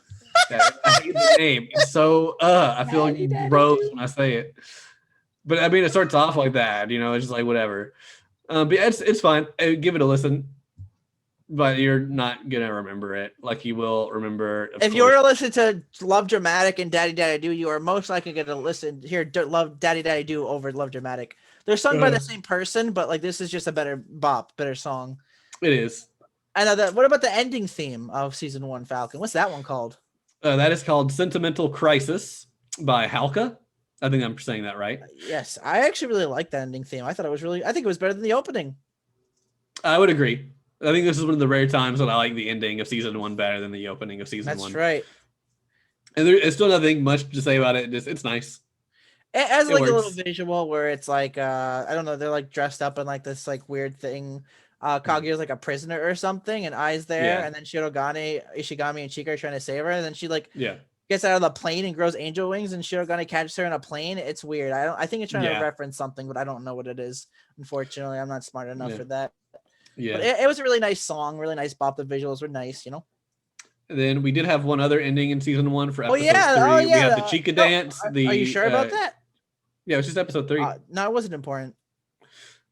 I hate the name. It's so I feel Daddy, like Daddy gross Do. when I say it. But I mean, it starts off like that, you know. It's just like whatever. But yeah, it's fine. Give it a listen. But you're not gonna remember it like you will remember. If you were to listen to Love Dramatic and Daddy Daddy Do, you are most likely gonna hear Love Daddy Daddy Do over Love Dramatic. They're sung by the same person, but like this is just a better song. It is. And what about the ending theme of season 1, Falcon? What's that one called? That is called Sentimental Crisis by Halka. I think I'm saying that right. Yes, I actually really like the ending theme. I think it was better than the opening. I would agree. I think this is one of the rare times that I like the ending of season 1 better than the opening of season 1. That's right. And there's still nothing much to say about it. It's nice. It has like a little visual where it's like I don't know, they're like dressed up in like this like weird thing. Kaguya's like a prisoner or something, and Ai's there, and then Shirogane, Ishigami, and Chika are trying to save her, and then she like gets out of the plane and grows angel wings, and Shirogane catches her in a plane. It's weird. I think it's trying to reference something, but I don't know what it is. Unfortunately, I'm not smart enough for that. Yeah, but it was a really nice song, really nice bop. The visuals were nice, you know. And then we did have one other ending in season 1 for episode 3. We have the Chika dance. Are you sure about that? Yeah, it was just episode 3. No, it wasn't important.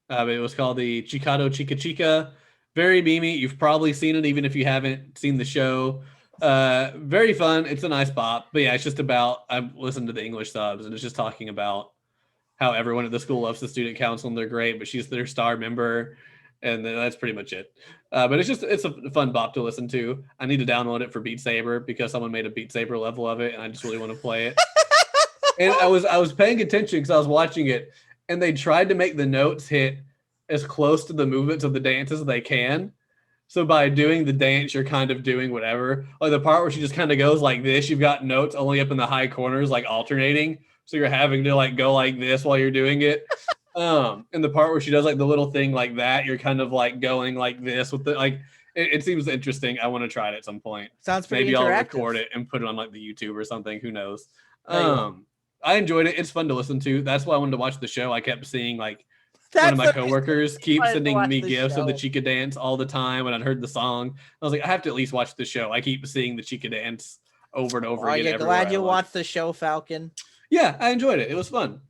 But it was called the Chikado Chika Chika. Very beamy. You've probably seen it, even if you haven't seen the show. Very fun. It's a nice bop. But yeah, it's just about, I've listened to the English subs, and it's just talking about how everyone at the school loves the student council and they're great, but she's their star member. And that's pretty much it. But it's a fun bop to listen to. I need to download it for Beat Saber because someone made a Beat Saber level of it, and I just really want to play it. And I was paying attention because I was watching it, and they tried to make the notes hit as close to the movements of the dance as they can. So by doing the dance, you're kind of doing whatever. Like the part where she just kind of goes like this, you've got notes only up in the high corners, like alternating. So you're having to like go like this while you're doing it. And the part where she does like the little thing like that, you're kind of like going like this with the like. It seems interesting. I want to try it at some point. Sounds pretty Maybe interactive. I'll record it and put it on like the YouTube or something. Who knows? I enjoyed it. It's fun to listen to. That's why I wanted to watch the show. I kept seeing like one of my coworkers keep sending me gifs of the Chika dance all the time when I heard the song. I was like, I have to at least watch the show. I keep seeing the Chika dance over and over again. Are you glad you watched the show, Falcon? Yeah, I enjoyed it. It was fun.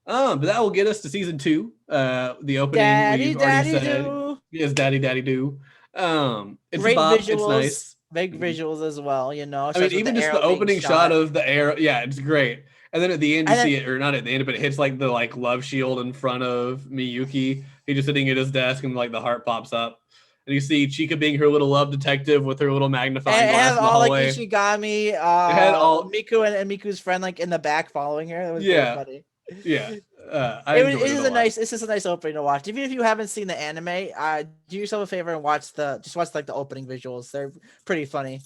But that will get us to season 2. The opening Daddy Daddy Do. Yes, Daddy Daddy Do. It's great bop. visuals. It's nice. Big visuals as well, you know. I mean, even just the opening shot of the arrow, yeah, it's great. And then at the end, you see it, or not at the end, but it hits like the like love shield in front of Miyuki. He's just sitting at his desk, and like the heart pops up, and you see Chika being her little love detective with her little magnifying glass in the hallway. Like Ishigami, Miku and Miku's friend like in the back following her. That was very funny. Yeah. This is a nice opening to watch. Even if you haven't seen the anime, do yourself a favor and watch like the opening visuals. They're pretty funny.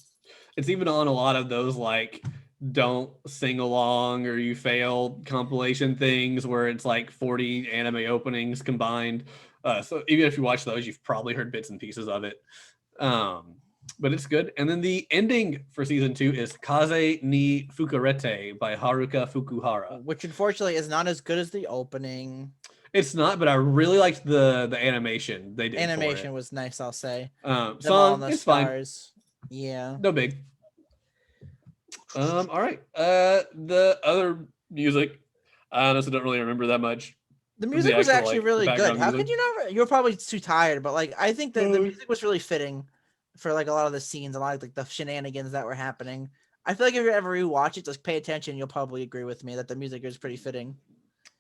It's even on a lot of those like don't sing along or you failed compilation things where it's like 40 anime openings combined. So even if you watch those, you've probably heard bits and pieces of it. But it's good. And then the ending for season 2 is Kaze ni Fukarete by Haruka Fukuhara, which unfortunately is not as good as the opening. It's not, but I really liked the animation they did. Animation was nice, I'll say. Song, it's stars. Fine. Yeah. No big. All right. The other music, I honestly don't really remember that much. The music was actually really good. How could you not? You were probably too tired, but like I think that the music was really fitting for like a lot of the scenes, a lot of like the shenanigans that were happening. I feel like if you ever rewatch it, just pay attention. You'll probably agree with me that the music is pretty fitting.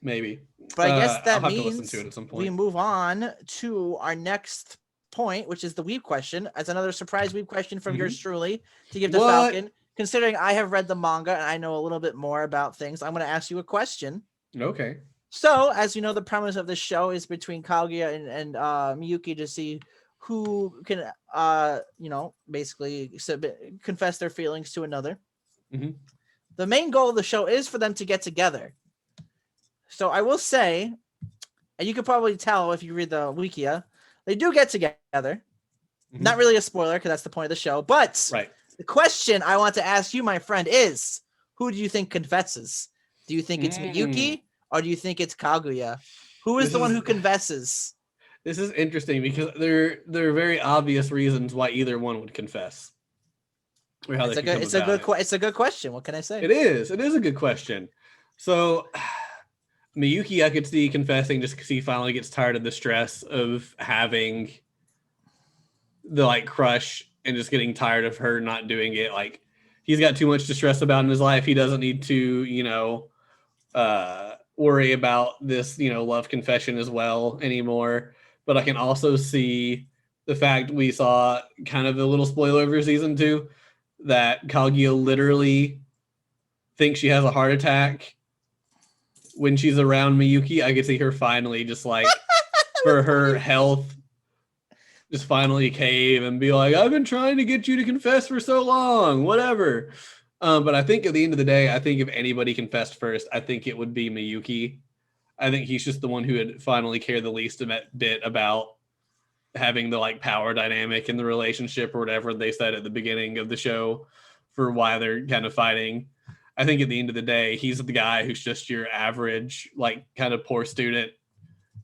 Maybe. But I guess I'll that have to listen means to it at some we point. move on to our next point, which is the weeb question, as another surprise weeb question from yours truly to give to What? Falcon. Considering I have read the manga and I know a little bit more about things, I'm going to ask you a question. Okay. So, as you know, the premise of the show is between Kaguya and Miyuki to see who can, basically confess their feelings to another. Mm-hmm. The main goal of the show is for them to get together. So I will say, and you could probably tell if you read the Wikia, they do get together. Mm-hmm. Not really a spoiler because that's the point of the show. But right. The question I want to ask you, my friend, is who do you think confesses? Do you think it's Miyuki or do you think it's Kaguya? Who is the one who confesses? This is interesting because there are very obvious reasons why either one would confess. It's a good question. What can I say? It is a good question. So Miyuki, I could see confessing just because he finally gets tired of the stress of having the like crush and just getting tired of her not doing it. Like he's got too much to stress about in his life. He doesn't need to, worry about this, love confession as well anymore. But I can also see the fact we saw kind of a little spoiler over season 2 that Kaguya literally thinks she has a heart attack when she's around Miyuki. I could see her finally just like for her health just finally cave and be like, I've been trying to get you to confess for so long, whatever. But I think at the end of the day, I think if anybody confessed first, I think it would be Miyuki. I think he's just the one who would finally care the least bit about having the like power dynamic in the relationship or whatever they said at the beginning of the show for why they're kind of fighting. I think at the end of the day, he's the guy who's just your average, like kind of poor student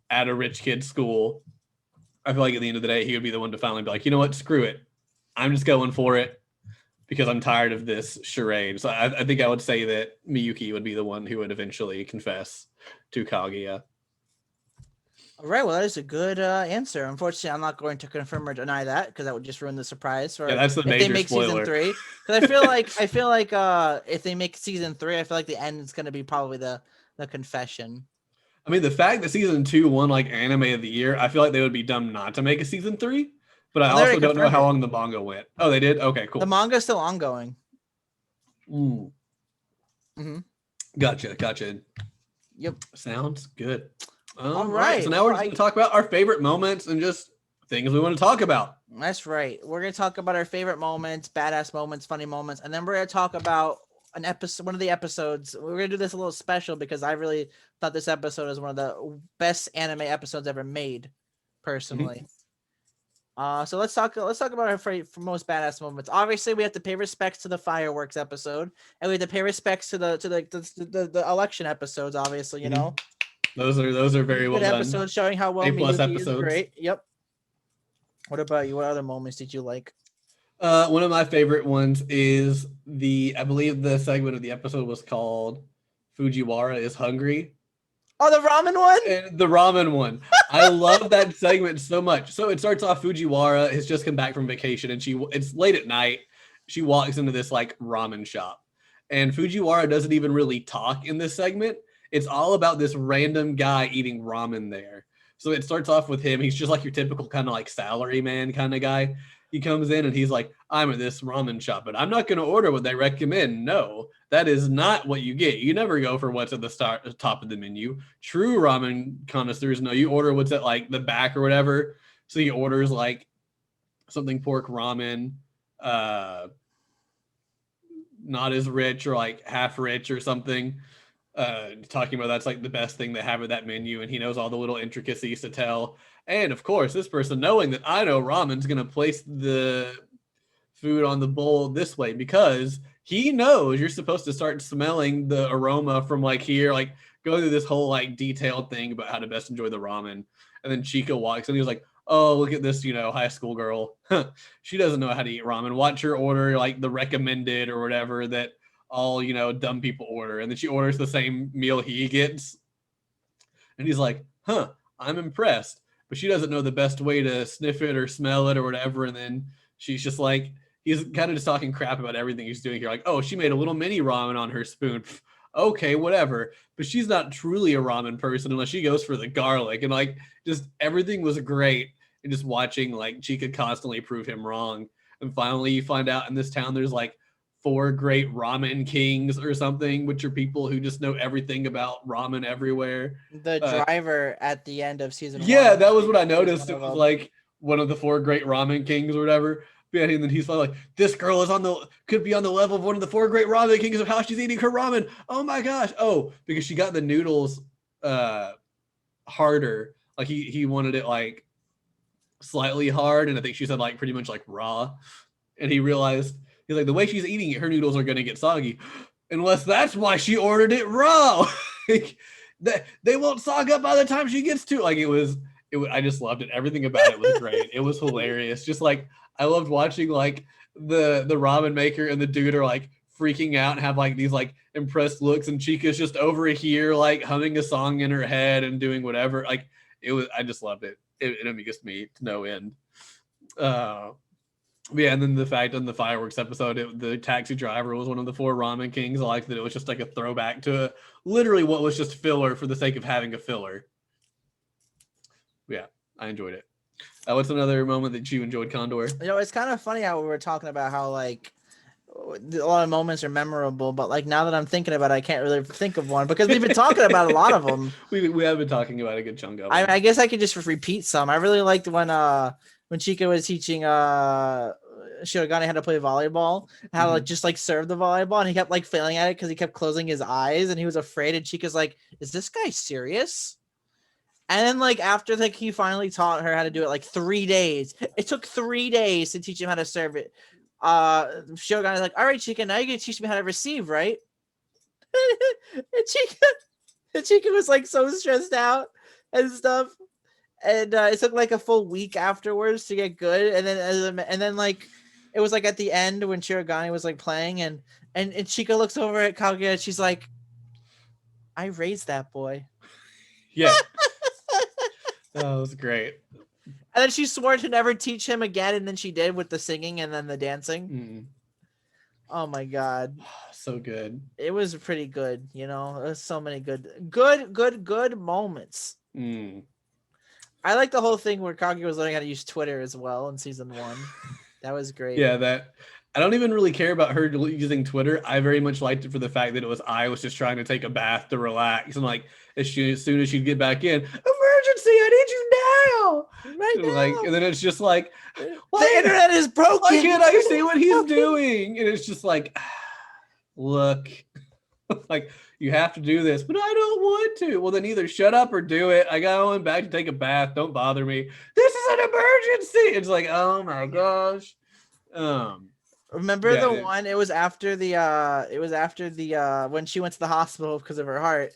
at a rich kid's school. I feel like at the end of the day, he would be the one to finally be like, you know what, screw it. I'm just going for it because I'm tired of this charade. So I think I would say that Miyuki would be the one who would eventually confess to Kaguya. All right, well, that is a good answer. Unfortunately, I'm not going to confirm or deny that because that would just ruin the surprise for that's the if major they make spoiler. season 3. Because I feel like if they make season 3, I feel like the end is going to be probably the confession. I mean, the fact that season 2 won like anime of the year, I feel like they would be dumb not to make a season 3. But I also don't know how long the manga went. Oh, they did? Okay, cool. The manga is still ongoing. Mm-hmm. Gotcha. Yep. Sounds good. All right. So now we're going to talk about our favorite moments and just things we want to talk about. That's right. We're going to talk about our favorite moments, badass moments, funny moments, and then we're going to talk about an episode, one of the episodes. We're going to do this a little special because I really thought this episode is one of the best anime episodes ever made, personally. Mm-hmm. So let's talk about our most badass moments. Obviously, we have to pay respects to the fireworks episode, and we have to pay respects to the election episodes. Obviously, you know, those are very well done. Episodes showing how well A+ episodes. Is great. Yep. What about you? What other moments did you like? One of my favorite ones is I believe the segment of the episode was called "Fujiwara is Hungry." Oh, the ramen one? And the ramen one. I love that segment so much. So it starts off, Fujiwara has just come back from vacation and it's late at night. She walks into this like ramen shop and Fujiwara doesn't even really talk in this segment. It's all about this random guy eating ramen there. So it starts off with him. He's just like your typical kind of like salary man kind of guy. He comes in and he's like, I'm at this ramen shop, but I'm not going to order what they recommend. No, that is not what you get. You never go for what's at the top of the menu. True ramen connoisseurs know you order what's at like the back or whatever. So he orders like something pork ramen, not as rich or like half rich or something. Talking about that's like the best thing they have at that menu, and he knows all the little intricacies to tell. And of course, this person, knowing that I know ramen's going to place the food on the bowl this way because he knows you're supposed to start smelling the aroma from like here, like go through this whole like detailed thing about how to best enjoy the ramen. And then Chica walks and he's like, oh, look at this, high school girl. She doesn't know how to eat ramen. Watch her order like the recommended or whatever that all, dumb people order. And then she orders the same meal he gets. And he's like, I'm impressed. But she doesn't know the best way to sniff it or smell it or whatever. And then she's just like, he's kind of just talking crap about everything he's doing here. Like, oh, she made a little mini ramen on her spoon. okay, whatever. But she's not truly a ramen person unless she goes for the garlic. And like, just everything was great. And just watching like Chika constantly prove him wrong. And finally, you find out in this town there's like 4 great ramen kings or something, which are people who just know everything about ramen everywhere. The driver at the end of season 1. Yeah, that was what I noticed. It was like one of the 4 great ramen kings or whatever. Yeah, and then he's like, this girl is could be on the level of one of the 4 great ramen kings of how she's eating her ramen. Oh my gosh. Oh, because she got the noodles harder. Like he wanted it like slightly hard, and I think she said like pretty much like raw. And he realized, he's like, the way she's eating it, her noodles are gonna get soggy. Unless that's why she ordered it raw. Like, they won't sog up by the time she gets to like it was. I just loved it. Everything about it was great. It was hilarious. Just like I loved watching like the ramen maker and the dude are like freaking out and have like these like impressed looks, and Chica's just over here like humming a song in her head and doing whatever. Like I just loved it. It amused me to no end. Yeah, and then the fact on the fireworks episode, the taxi driver was one of the 4 ramen kings. I liked that it was just like a throwback to literally what was just filler for the sake of having a filler. Yeah, I enjoyed it. What's another moment that you enjoyed, Condor? It's kind of funny how we were talking about how like a lot of moments are memorable, but like now that I'm thinking about it, I can't really think of one because we've been talking about a lot of them. We have been talking about a good chunk of them. I guess I could just repeat some. I really liked when Chika was teaching Shirogane how to play volleyball, how to like just like serve the volleyball, and he kept like failing at it because he kept closing his eyes and he was afraid, and Chika's like, is this guy serious? And then like after like he finally taught her how to do it, like 3 days. It took 3 days to teach him how to serve it. Shirogane is like, all right, Chika, now you're gonna teach me how to receive, right? and Chika was like so stressed out and stuff. And it took like a full week afterwards to get good. And then like it was like at the end when Shirogane was like playing, and Chika looks over at Kaguya and she's like, I raised that boy. Yeah. That was great. And then she swore to never teach him again, and then she did with the singing and then the dancing. Mm. Oh my god. So good. It was pretty good, There's so many good moments. Mm. I like the whole thing where Kaguya was learning how to use Twitter as well in season 1. That was great. Yeah, I don't even really care about her using Twitter. I very much liked it for the fact that I was just trying to take a bath to relax, and like as soon as she'd get back in, emergency! I need you now. Right now. Like, and then it's just like, the internet is broken. Why can't I see what he's doing? And it's just like, look, like you have to do this, but I don't want to. Well, then either shut up or do it. I got going back to take a bath. Don't bother me. This is an emergency. It's like, oh my gosh. Remember the one? It was after the when she went to the hospital because of her heart,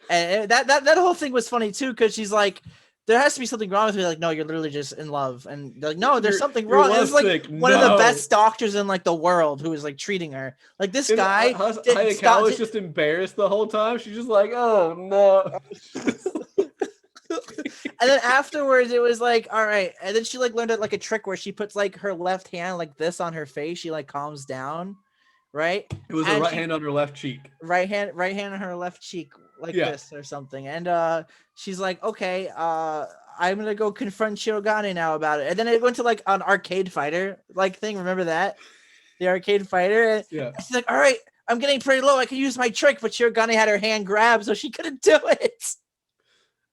and that whole thing was funny too because she's like, there has to be something wrong with me. Like, no, you're literally just in love, and they're like, no, there's something wrong. It was like one of the best doctors in like the world who was like treating her. Like this guy, Hayakawa was just embarrassed the whole time. She's just like, oh no. And then afterwards, it was like, all right. And then she like learned like a trick where she puts like her left hand like this on her face. She like calms down, right? It was the right hand on her left cheek. Right hand on her left cheek, like this or something. And she's like, okay, I'm gonna go confront Shirogane now about it. And then it went to like an arcade fighter like thing. Remember that? The arcade fighter. Yeah. She's like, all right, I'm getting pretty low. I can use my trick, but Shirogane had her hand grabbed, so she couldn't do it.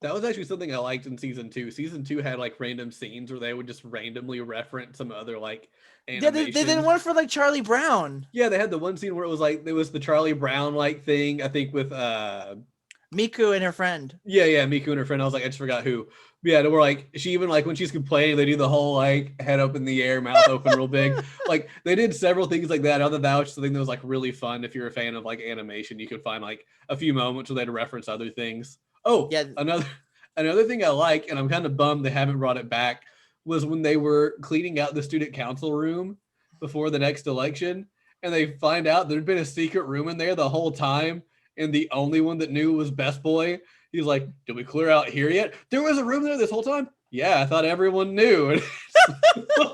That was actually something I liked in season 2. Season 2 had like random scenes where they would just randomly reference some other like animation. Yeah, they did one for like Charlie Brown. Yeah, they had the one scene where it was the Charlie Brown like thing, I think with Miku and her friend. Yeah, Miku and her friend. I was like, I just forgot who. But yeah, we're like, she even like when she's complaining, they do the whole like head up in the air, mouth open real big. Like they did several things like that. Other than that was just something that was like really fun. If you're a fan of like animation, you could find like a few moments where they'd reference other things. Oh, yeah. Another thing I like, and I'm kind of bummed they haven't brought it back, was when they were cleaning out the student council room before the next election, and they find out there'd been a secret room in there the whole time, and the only one that knew was Best Boy. He's like, did we clear out here yet? There was a room there this whole time? Yeah, I thought everyone knew.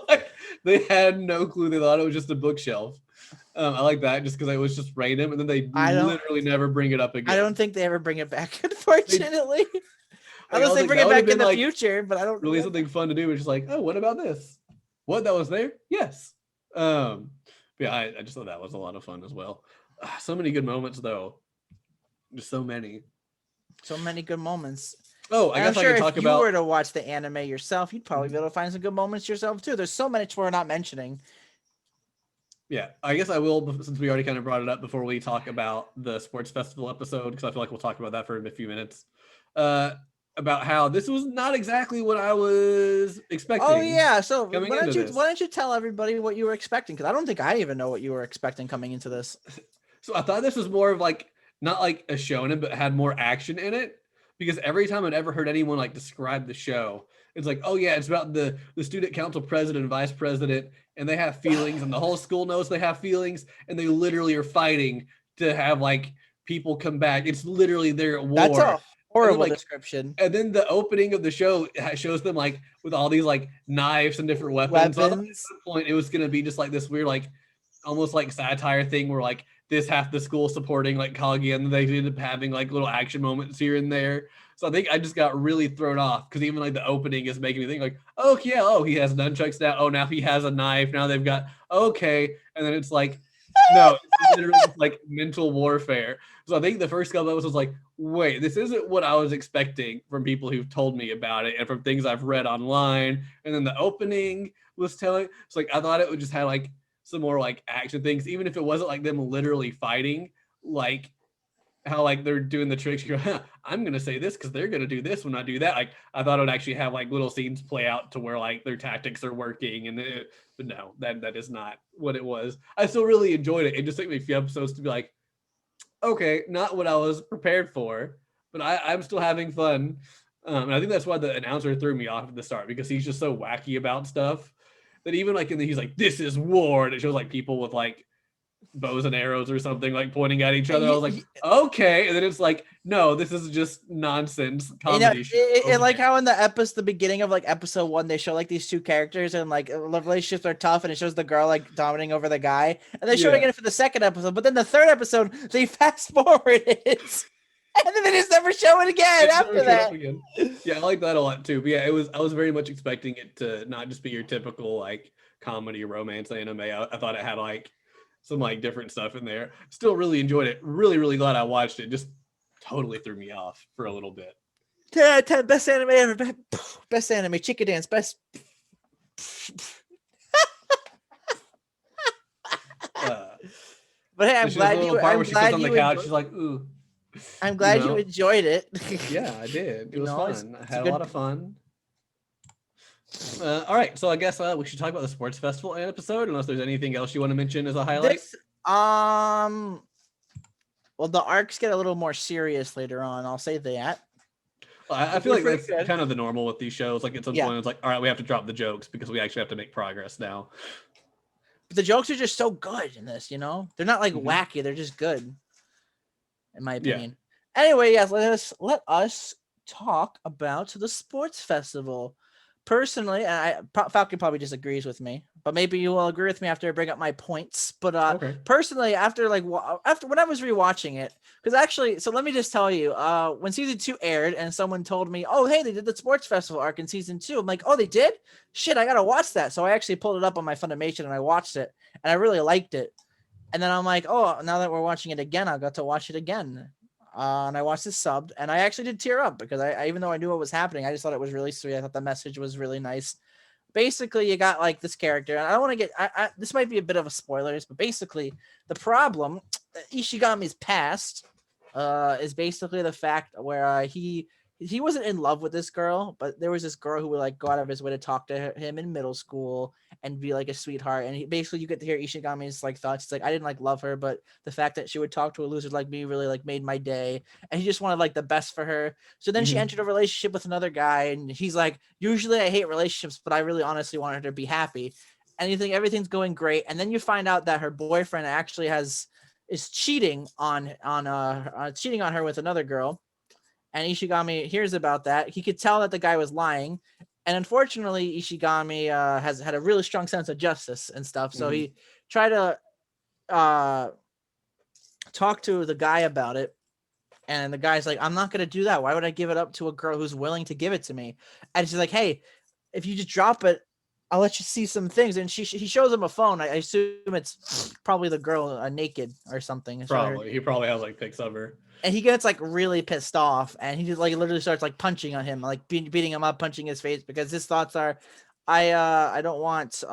Like, they had no clue. They thought it was just a bookshelf. I like that just because it was just random, and then they literally never bring it up again. I don't think they ever bring it back, unfortunately. Unless Like, they bring it back in the future, but I don't really something fun to do. It's just like, oh, what about this? What, that was there? Yes. Yeah, I just thought that was a lot of fun as well. So many good moments though. Just so many. So many good moments. Oh, I guess I'm sure I could talk if about. you were to watch the anime yourself, you'd probably be able to find some good moments yourself too. There's so many we're not mentioning. Yeah, I guess I will, since we already kind of brought it up before we talk about the sports festival episode, because I feel like we'll talk about that for a few minutes. About how this was not exactly what I was expecting. Oh yeah, so why this. don't you tell everybody what you were expecting? Because I don't think I even know what you were expecting coming into this. So I thought this was more of like, not like a shonen, but had more action in it. Because every time I'd ever heard anyone like describe the show, it's like, oh yeah, it's about the student council president and vice president, and they have feelings, and the whole school knows they have feelings, and they literally are fighting to have like people come back. It's literally their war. That's a horrible then, description. And then the opening of the show shows them like with all these like knives and different weapons. So at some point, it was gonna be just like this weird like almost like satire thing where like this half the school supporting like Kaguya, and they ended up having like little action moments here and there. So I think I just got really thrown off because even like the opening is making me think like, oh yeah, oh he has nunchucks now. Oh, now he has a knife. Now they've got okay, and then it's like, no, it's literally just like mental warfare. So I think the first couple episodes was like, wait, this isn't what I was expecting from people who've told me about it and from things I've read online. And then the opening was telling. It's like I thought it would just have like some more like action things, even if it wasn't like them literally fighting, like how like they're doing the tricks. You're like, I'm gonna say this because they're gonna do this when I do that. Like I thought it would actually have like little scenes play out to where like their tactics are working, and but no, that is not what it was. I still really enjoyed it. It just took me a few episodes to be like, okay, not what I was prepared for, but I'm still having fun. And I think that's why the announcer threw me off at the start, because he's just so wacky about stuff that even like he's like, this is war, and it shows like people with like bows and arrows or something like pointing at each other. I was like, okay, and then it's like, no, this is just nonsense comedy. And like how in the beginning of like episode 1, they show like these two characters and like the relationships are tough, and it shows the girl like dominating over the guy, and they showed it again for the second episode, but then the third episode they fast forward it. And then they just never show it again after that. Yeah, I like that a lot too. But yeah, I was very much expecting it to not just be your typical like comedy romance anime. I thought it had like some like different stuff in there. Still really enjoyed it. Really, really glad I watched it. Just totally threw me off for a little bit. 10 best anime ever. Best anime. Chica dance. Best. But hey, I'm glad you. I'm glad on the couch. She's like, ooh. I'm glad you enjoyed it. Yeah, I did. It was fun. I had a lot of fun. All right, so I guess we should talk about the sports festival episode, unless there's anything else you want to mention as a highlight. Well, the arcs get a little more serious later on. I'll say that. Well, I feel like that's kind of the normal with these shows. Like at some point, it's like, all right, we have to drop the jokes because we actually have to make progress now. But the jokes are just so good in this, you know? They're not like wacky; they're just good, in my opinion. Yeah. Anyway, yes, let us talk about the sports festival. Personally, Falcon probably disagrees with me, but maybe you will agree with me after I bring up my points. But personally, after when I was rewatching it, because actually, so let me just tell you, when season 2 aired and someone told me, oh, hey, they did the sports festival arc in season 2. I'm like, oh, they did? Shit, I gotta watch that. So I actually pulled it up on my Funimation and I watched it, and I really liked it. And then I'm like, oh, now that we're watching it again, I got to watch it again. And I watched it subbed, and I actually did tear up because I even though I knew what was happening, I just thought it was really sweet. I thought the message was really nice. Basically, you got like this character, and I don't want to get this might be a bit of a spoilers, but basically the problem, Ishigami's past, is basically the fact where he wasn't in love with this girl, but there was this girl who would like go out of his way to talk to him in middle school and be like a sweetheart. And basically you get to hear Ishigami's like thoughts. It's like, I didn't like love her, but the fact that she would talk to a loser like me really like made my day. And he just wanted like the best for her. So then she entered a relationship with another guy, and he's like, usually I hate relationships, but I really honestly wanted her to be happy. And you think everything's going great. And then you find out that her boyfriend actually is cheating on her with another girl. And Ishigami hears about that. He could tell that the guy was lying. And unfortunately, Ishigami has had a really strong sense of justice and stuff. So he tried to uh talk to the guy about it, and the guy's like, I'm not gonna do that. Why would I give it up to a girl who's willing to give it to me? And she's like, hey, if you just drop it, I'll let you see some things. And he shows him a phone. I assume it's probably the girl naked or something. Probably. He probably has like pics of her. And he gets like really pissed off, and he just like literally starts like punching on him, like beating him up, punching his face, because his thoughts are, I don't want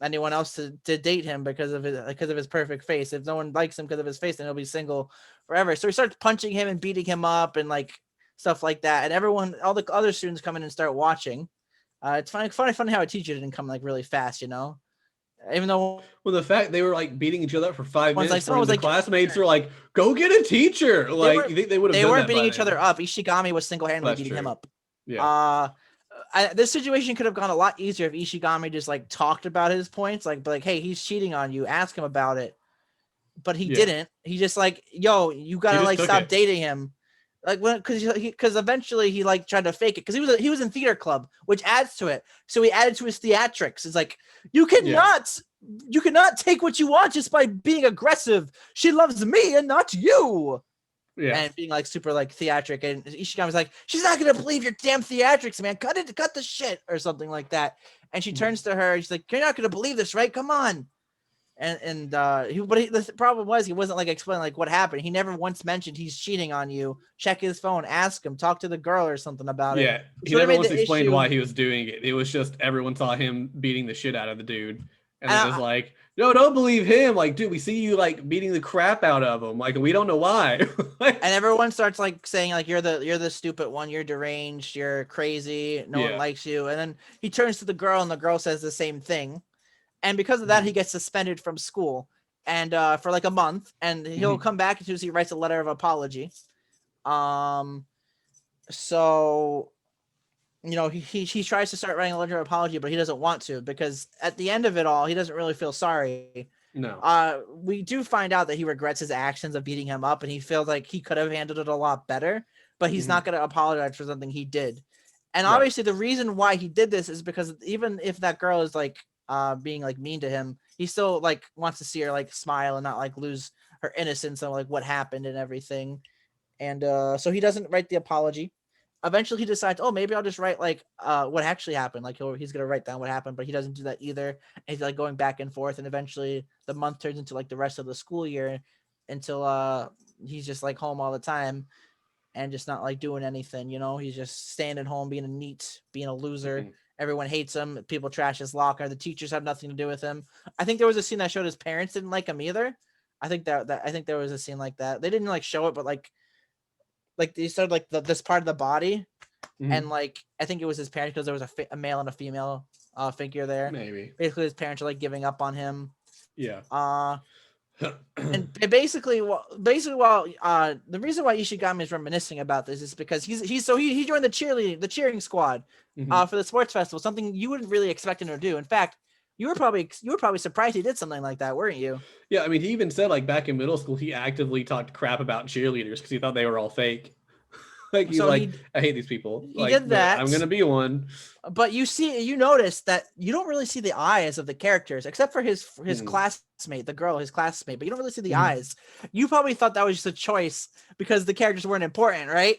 anyone else to date him because of his perfect face. If no one likes him because of his face, then he'll be single forever. So he starts punching him and beating him up and like stuff like that. And all the other students come in and start watching. It's funny how a teacher didn't come like really fast, you know. Even though, well, the fact they were like beating each other up for 5 minutes, like, the classmates were like, "Go get a teacher!" Like, you think they would have? They weren't beating each other up. Ishigami was single-handedly beating him up. Yeah. This situation could have gone a lot easier if Ishigami just like talked about his points, like, hey, he's cheating on you. Ask him about it. But he didn't. He just like, yo, you gotta like stop dating him. Like, because eventually he like tried to fake it because he was in theater club, which adds to it. So he added to his theatrics. It's like, you cannot take what you want just by being aggressive. She loves me and not you. Yeah. And being like super like theatric, and Ishigami was like, she's not gonna believe your damn theatrics, man. Cut the shit or something like that. And she turns to her and she's like, you're not gonna believe this, right? Come on. The problem was he wasn't like explaining like what happened. He never once mentioned he's cheating on you. Check his phone, ask him, talk to the girl or something about it. Yeah, he never once explained why he was doing it. It was just everyone saw him beating the shit out of the dude, and it was like, no, don't believe him. Like, dude, we see you like beating the crap out of him. Like, we don't know why. And everyone starts like saying like you're the stupid one. You're deranged. You're crazy. No one likes you. And then he turns to the girl, and the girl says the same thing. And because of that, he gets suspended from school, and for like a month, and he'll come back as soon as he writes a letter of apology. So, you know, he tries to start writing a letter of apology, but he doesn't want to, because at the end of it all, he doesn't really feel sorry. No. We do find out that he regrets his actions of beating him up, and he feels like he could have handled it a lot better, but he's not going to apologize for something he did. And obviously the reason why he did this is because even if that girl is like being like mean to him, he still like wants to see her like smile and not like lose her innocence of like what happened and everything. And so he doesn't write the apology. Eventually he decides, oh, maybe I'll just write like what actually happened. Like he's gonna write down what happened, but he doesn't do that either. And he's like going back and forth, and eventually the month turns into like the rest of the school year until he's just like home all the time and just not like doing anything, you know. He's just staying at home, being a neat, being a loser. Everyone hates him. People trash his locker. The teachers have nothing to do with him. I think there was a scene that showed his parents didn't like him either. I think there was a scene like that. They didn't like show it, but like they started like this part of the body, and like I think it was his parents, because there was a male and a female figure there. Maybe basically his parents are like giving up on him. Yeah. And basically the reason why Ishigami is reminiscing about this is because he joined the cheering squad for the sports festival, something you wouldn't really expect him to do. In fact, you were probably surprised he did something like that, weren't you? Yeah, I mean, he even said like back in middle school he actively talked crap about cheerleaders because he thought they were all fake. Like he's I hate these people. He did that. I'm gonna be one. But you notice that you don't really see the eyes of the characters, except for his classmate, the girl, his classmate. But you don't really see the eyes. You probably thought that was just a choice because the characters weren't important, right?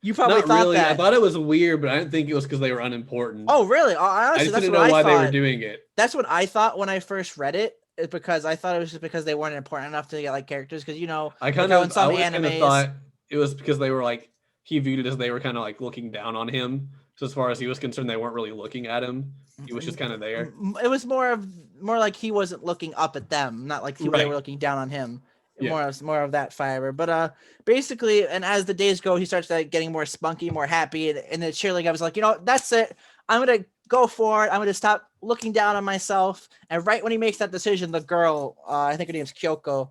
You probably thought that. I thought it was weird, but I didn't think it was because they were unimportant. Oh, really? Honestly, I just didn't know why they were doing it. That's what I thought when I first read it. Is because I thought it was just because they weren't important enough to get like characters. Because I kind of thought it was because they were like, he viewed it as they were kind of like looking down on him. So as far as he was concerned, they weren't really looking at him. He was just kind of there. It was more like he wasn't looking up at them, not like they were looking down on him. Yeah. More of that fiber. But basically, and as the days go, he starts like getting more spunky, more happy, and the cheerleading guy was like, that's it. I'm gonna go for it. I'm gonna stop looking down on myself. And right when he makes that decision, the girl, I think her name's Kyoko,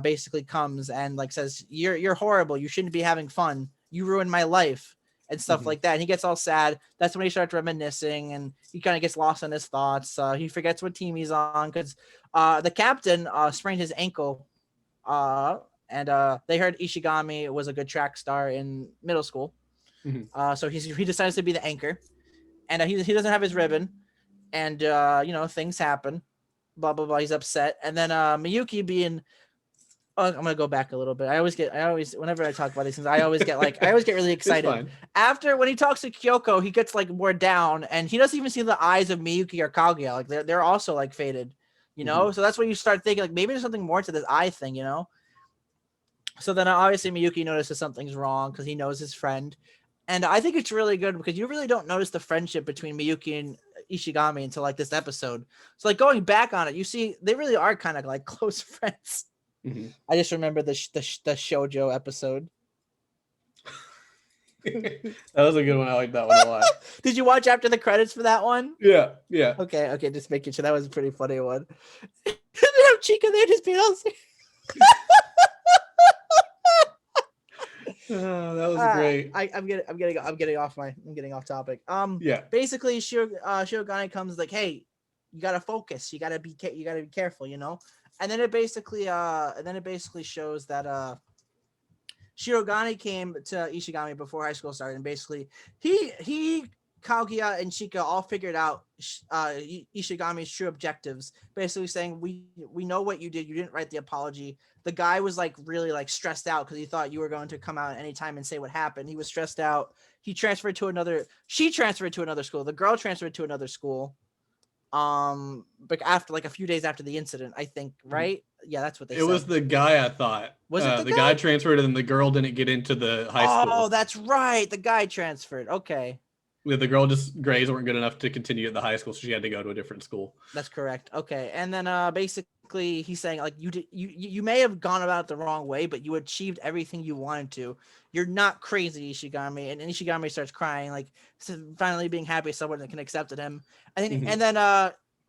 basically comes and like says, "You're horrible. You shouldn't be having fun. You ruined my life," and stuff like that. And he gets all sad. That's when he starts reminiscing, and he kind of gets lost in his thoughts. He forgets what team he's on because the captain sprained his ankle. And they heard Ishigami was a good track star in middle school. So he decides to be the anchor, and he doesn't have his ribbon, and things happen. blah blah blah. He's upset, and then Miyuki being. Oh, I'm gonna go back a little bit. I always whenever I talk about these things, I always get really excited. After when he talks to Kyoko, he gets like more down, and he doesn't even see the eyes of Miyuki or Kaguya. Like they're also like faded, you know. Mm-hmm. So that's when you start thinking like maybe there's something more to this eye thing, you know. So then obviously Miyuki notices something's wrong because he knows his friend, and I think it's really good because you really don't notice the friendship between Miyuki and Ishigami until like this episode. So like going back on it, you see they really are kind of like close friends. Mm-hmm. I just remember the shoujo episode. That was a good one. I like that one a lot. Did you watch after the credits for that one? Yeah. Okay, just making sure. That was a pretty funny one. They have Chica there just being all oh, that was great. I'm getting off topic. Yeah. Basically, Shirogane comes like, hey, you gotta focus. You gotta be careful, you know. And then it basically shows that Shirogane came to Ishigami before high school started, and basically he Kaguya and Chika all figured out Ishigami's true objectives. Basically saying we know what you did. You didn't write the apology. The guy was like really like stressed out because he thought you were going to come out at any time and say what happened. He was stressed out. She transferred to another school. The girl transferred to another school. But after like a few days after the incident, I think, right? Yeah, that's what they said. It was the guy, I thought. Was it the guy transferred and the girl didn't get into the high school. Oh, that's right. The guy transferred. Okay. The girl grades weren't good enough to continue at the high school, so she had to go to a different school. That's correct. Okay. And then basically he's saying like you may have gone about it the wrong way, but you achieved everything you wanted to. You're not crazy, Ishigami. And Ishigami starts crying, like finally being happy someone that can accept him. And then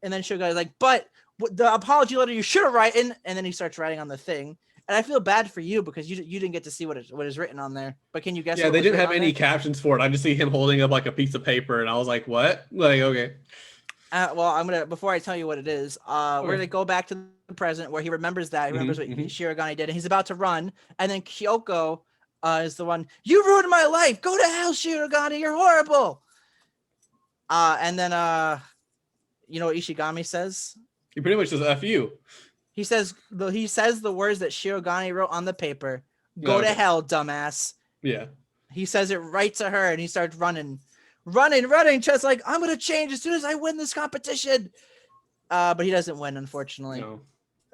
Shirogane is like, but the apology letter you should have written, and then he starts writing on the thing. And I feel bad for you because you didn't get to see what is written on there. But can you guess? Yeah, they didn't have any captions for it. I just see him holding up like a piece of paper, and I was like, "What?" Like, okay. Well, before I tell you what it is, we're gonna go back to the present where he remembers that. He remembers what Shirogane did, and he's about to run, and then Kyoko is the one. You ruined my life. Go to hell, Shirogane. You're horrible. And then you know what Ishigami says? He pretty much says "F you." He says the words that Shirogane wrote on the paper. Go to hell, dumbass. Yeah. He says it right to her, and he starts running, just like, I'm gonna change as soon as I win this competition. But he doesn't win, unfortunately. No.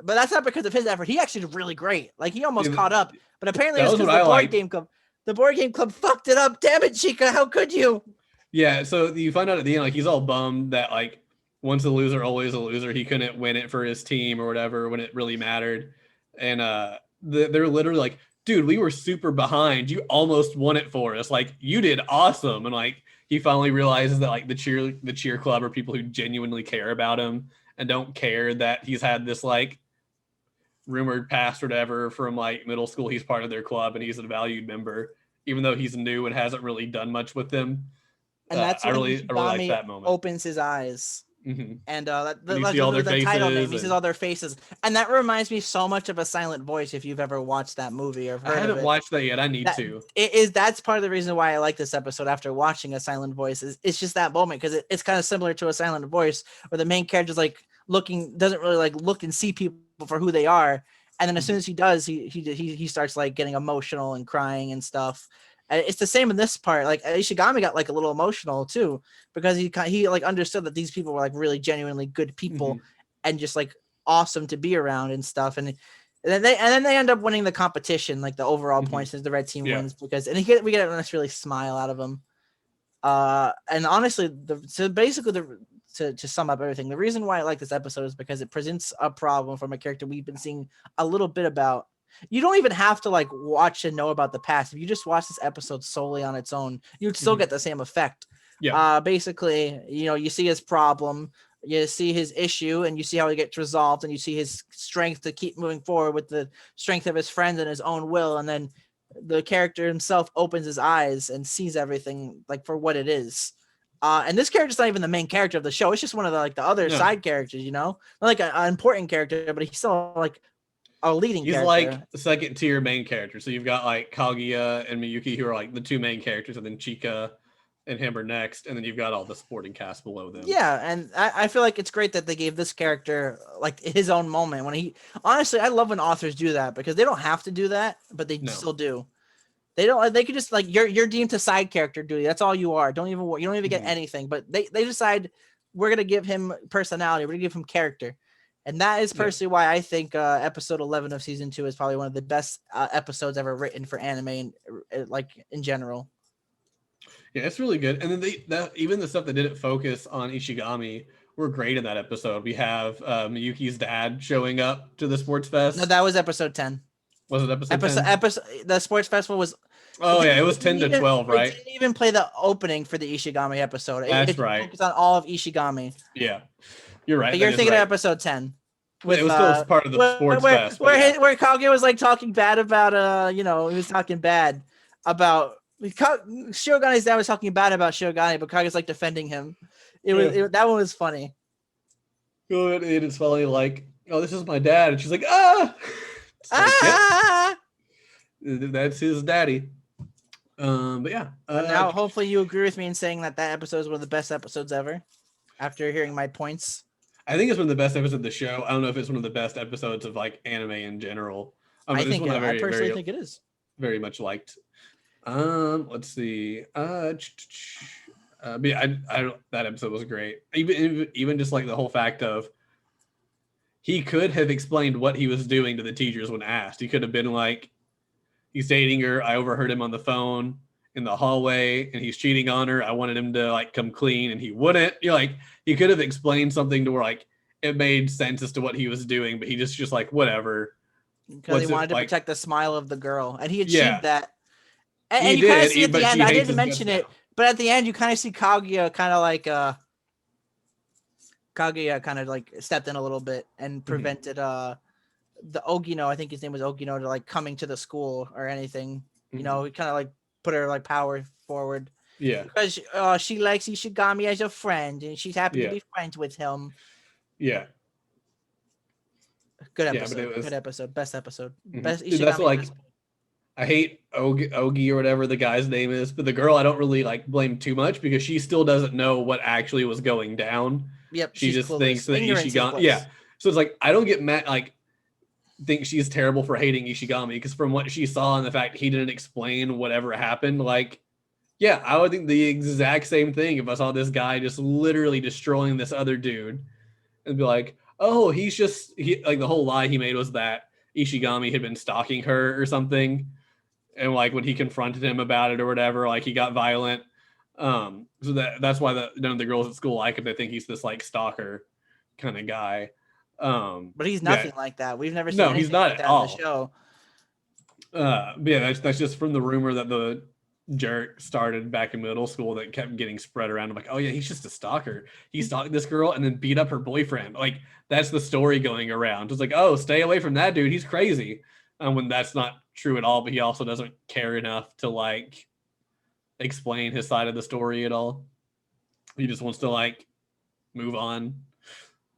But that's not because of his effort. He actually did really great. Like he almost caught up. But apparently it's because the board game club fucked it up. Damn it, Chica, how could you? Yeah, so you find out at the end, like he's all bummed that like once a loser, always a loser. He couldn't win it for his team or whatever when it really mattered. And they're literally like, dude, we were super behind. You almost won it for us. Like, you did awesome. And like, he finally realizes that like the cheer club are people who genuinely care about him and don't care that he's had this like rumored past or whatever from like middle school. He's part of their club and he's a valued member, even though he's new and hasn't really done much with them. And that's I really like that moment. Opens his eyes. Mm-hmm. And you see all their faces. Title name, he sees all their faces, and that reminds me so much of A Silent Voice. If you've ever watched that movie or heard I haven't of it. watched that yet. I need to. That's part of the reason why I like this episode after watching A Silent Voice. It's just that moment because it's kind of similar to A Silent Voice, where the main character's like doesn't really like look and see people for who they are, and then as soon as he does, he starts like getting emotional and crying and stuff. And it's the same in this part. Like Ishigami got like a little emotional too because he like understood that these people were like really genuinely good people and just like awesome to be around and stuff. And then they end up winning the competition, like the overall points as the red team wins because we get a nice really smile out of him. And honestly, to sum up everything, the reason why I like this episode is because it presents a problem from a character we've been seeing a little bit about. You don't even have to like watch and know about the past. If you just watch this episode solely on its own, you'd still get the same effect. Yeah. Basically, you know, you see his problem, you see his issue, and you see how he gets resolved, and you see his strength to keep moving forward with the strength of his friends and his own will. And then the character himself opens his eyes and sees everything like for what it is. And this character's not even the main character of the show. It's just one of the other side characters, you know, not like an important character, but he's still like a leading character. He's like the second tier main character. So you've got like Kaguya and Miyuki who are like the two main characters, and then Chika and him are next, and then you've got all the supporting cast below them. Yeah, and I feel like it's great that they gave this character like his own moment when he. Honestly, I love when authors do that because they don't have to do that, but they still do. They don't. They could just like you're deemed to side character duty. That's all you are. You don't even get anything. But they decide we're gonna give him personality. We're gonna give him character, and that is personally why I think episode 11 of season 2 is probably one of the best episodes ever written for anime and like in general. Yeah, it's really good. And then even the stuff that didn't focus on Ishigami were great in that episode. We have Miyuki's dad showing up to the sports fest. No, that was episode 10. Was it episode 10? The sports festival was. Oh yeah, it was 10 to 12, right? It didn't even play the opening for the Ishigami episode. That's right. Focused on all of Ishigami. Yeah, you're right. But you're thinking of episode 10. It was still part of the sports fest. Where Kaguya was like talking bad about he was talking bad about Shirogane's dad was talking bad about Shirogane, but Kaguya's like defending him. That one was funny. Good. It is funny, like, oh, this is my dad, and she's like, ah. That's his daddy. But yeah. Now, hopefully, you agree with me in saying that episode is one of the best episodes ever. After hearing my points, I think it's one of the best episodes of the show. I don't know if it's one of the best episodes of like anime in general. I personally think it is. Very much liked. Let's see. But yeah, that episode was great. Even just like the whole fact of he could have explained what he was doing to the teachers when asked. He could have been like, he's dating her. I overheard him on the phone in the hallway, and he's cheating on her. I wanted him to like come clean, and he wouldn't. He could have explained something to where like it made sense as to what he was doing, but he just like whatever. Because he wanted to protect the smile of the girl, and he achieved that. And you kind of see at the end. I didn't mention it, but at the end, you kind of see Kaguya kind of like stepped in a little bit and prevented the Ogino, I think his name was Ogino, to like coming to the school or anything. He kind of like put her like power forward. Yeah. Because she likes Ishigami as a friend and she's happy to be friends with him. Yeah. Good episode. Good episode. Best episode. Best Ishigami. That's like I hate Ogi or whatever the guy's name is, but the girl I don't really like blame too much because she still doesn't know what actually was going down. Yep. She just thinks that Ishigami. Yeah. So it's like I don't get mad think she's terrible for hating Ishigami because from what she saw and the fact he didn't explain whatever happened, like, yeah, I would think the exact same thing if I saw this guy just literally destroying this other dude and be like, oh, like the whole lie he made was that Ishigami had been stalking her or something. And like when he confronted him about it or whatever, like he got violent. So that's why none of the girls at school like him. They think he's this like stalker kind of guy. But he's nothing like that. We've never seen anything he's not like at that all. in the show. But yeah, that's just from the rumor that the jerk started back in middle school that kept getting spread around. I'm like, oh yeah, he's just a stalker. He stalked this girl and then beat up her boyfriend. Like that's the story going around. It's like, oh, stay away from that dude. He's crazy. When that's not true at all. But he also doesn't care enough to like explain his side of the story at all. He just wants to like move on.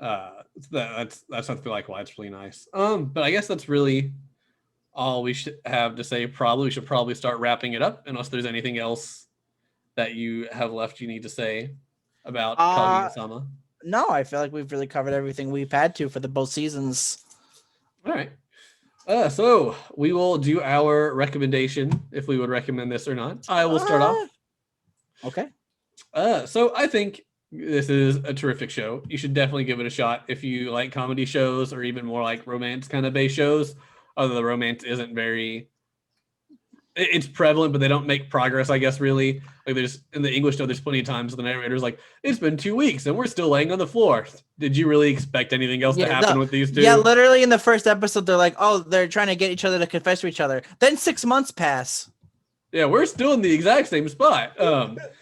That's I feel like why it's really nice. But I guess that's really all we should have to say. We should probably start wrapping it up unless there's anything else that you have left you need to say about Kaguya-sama. No, I feel like we've really covered everything we've had to for both seasons. All right. So we will do our recommendation if we would recommend this or not. I will start off. Okay. So I think this is a terrific show. You should definitely give it a shot if you like comedy shows or even more like romance kind of based shows. Although the romance isn't it's prevalent, but they don't make progress, I guess, really. Like there's in the English show, there's plenty of times the narrator's like, it's been 2 weeks and we're still laying on the floor. Did you really expect anything else to happen with these two? Yeah, literally in the first episode, they're like, oh, they're trying to get each other to confess to each other. Then 6 months pass. Yeah, we're still in the exact same spot.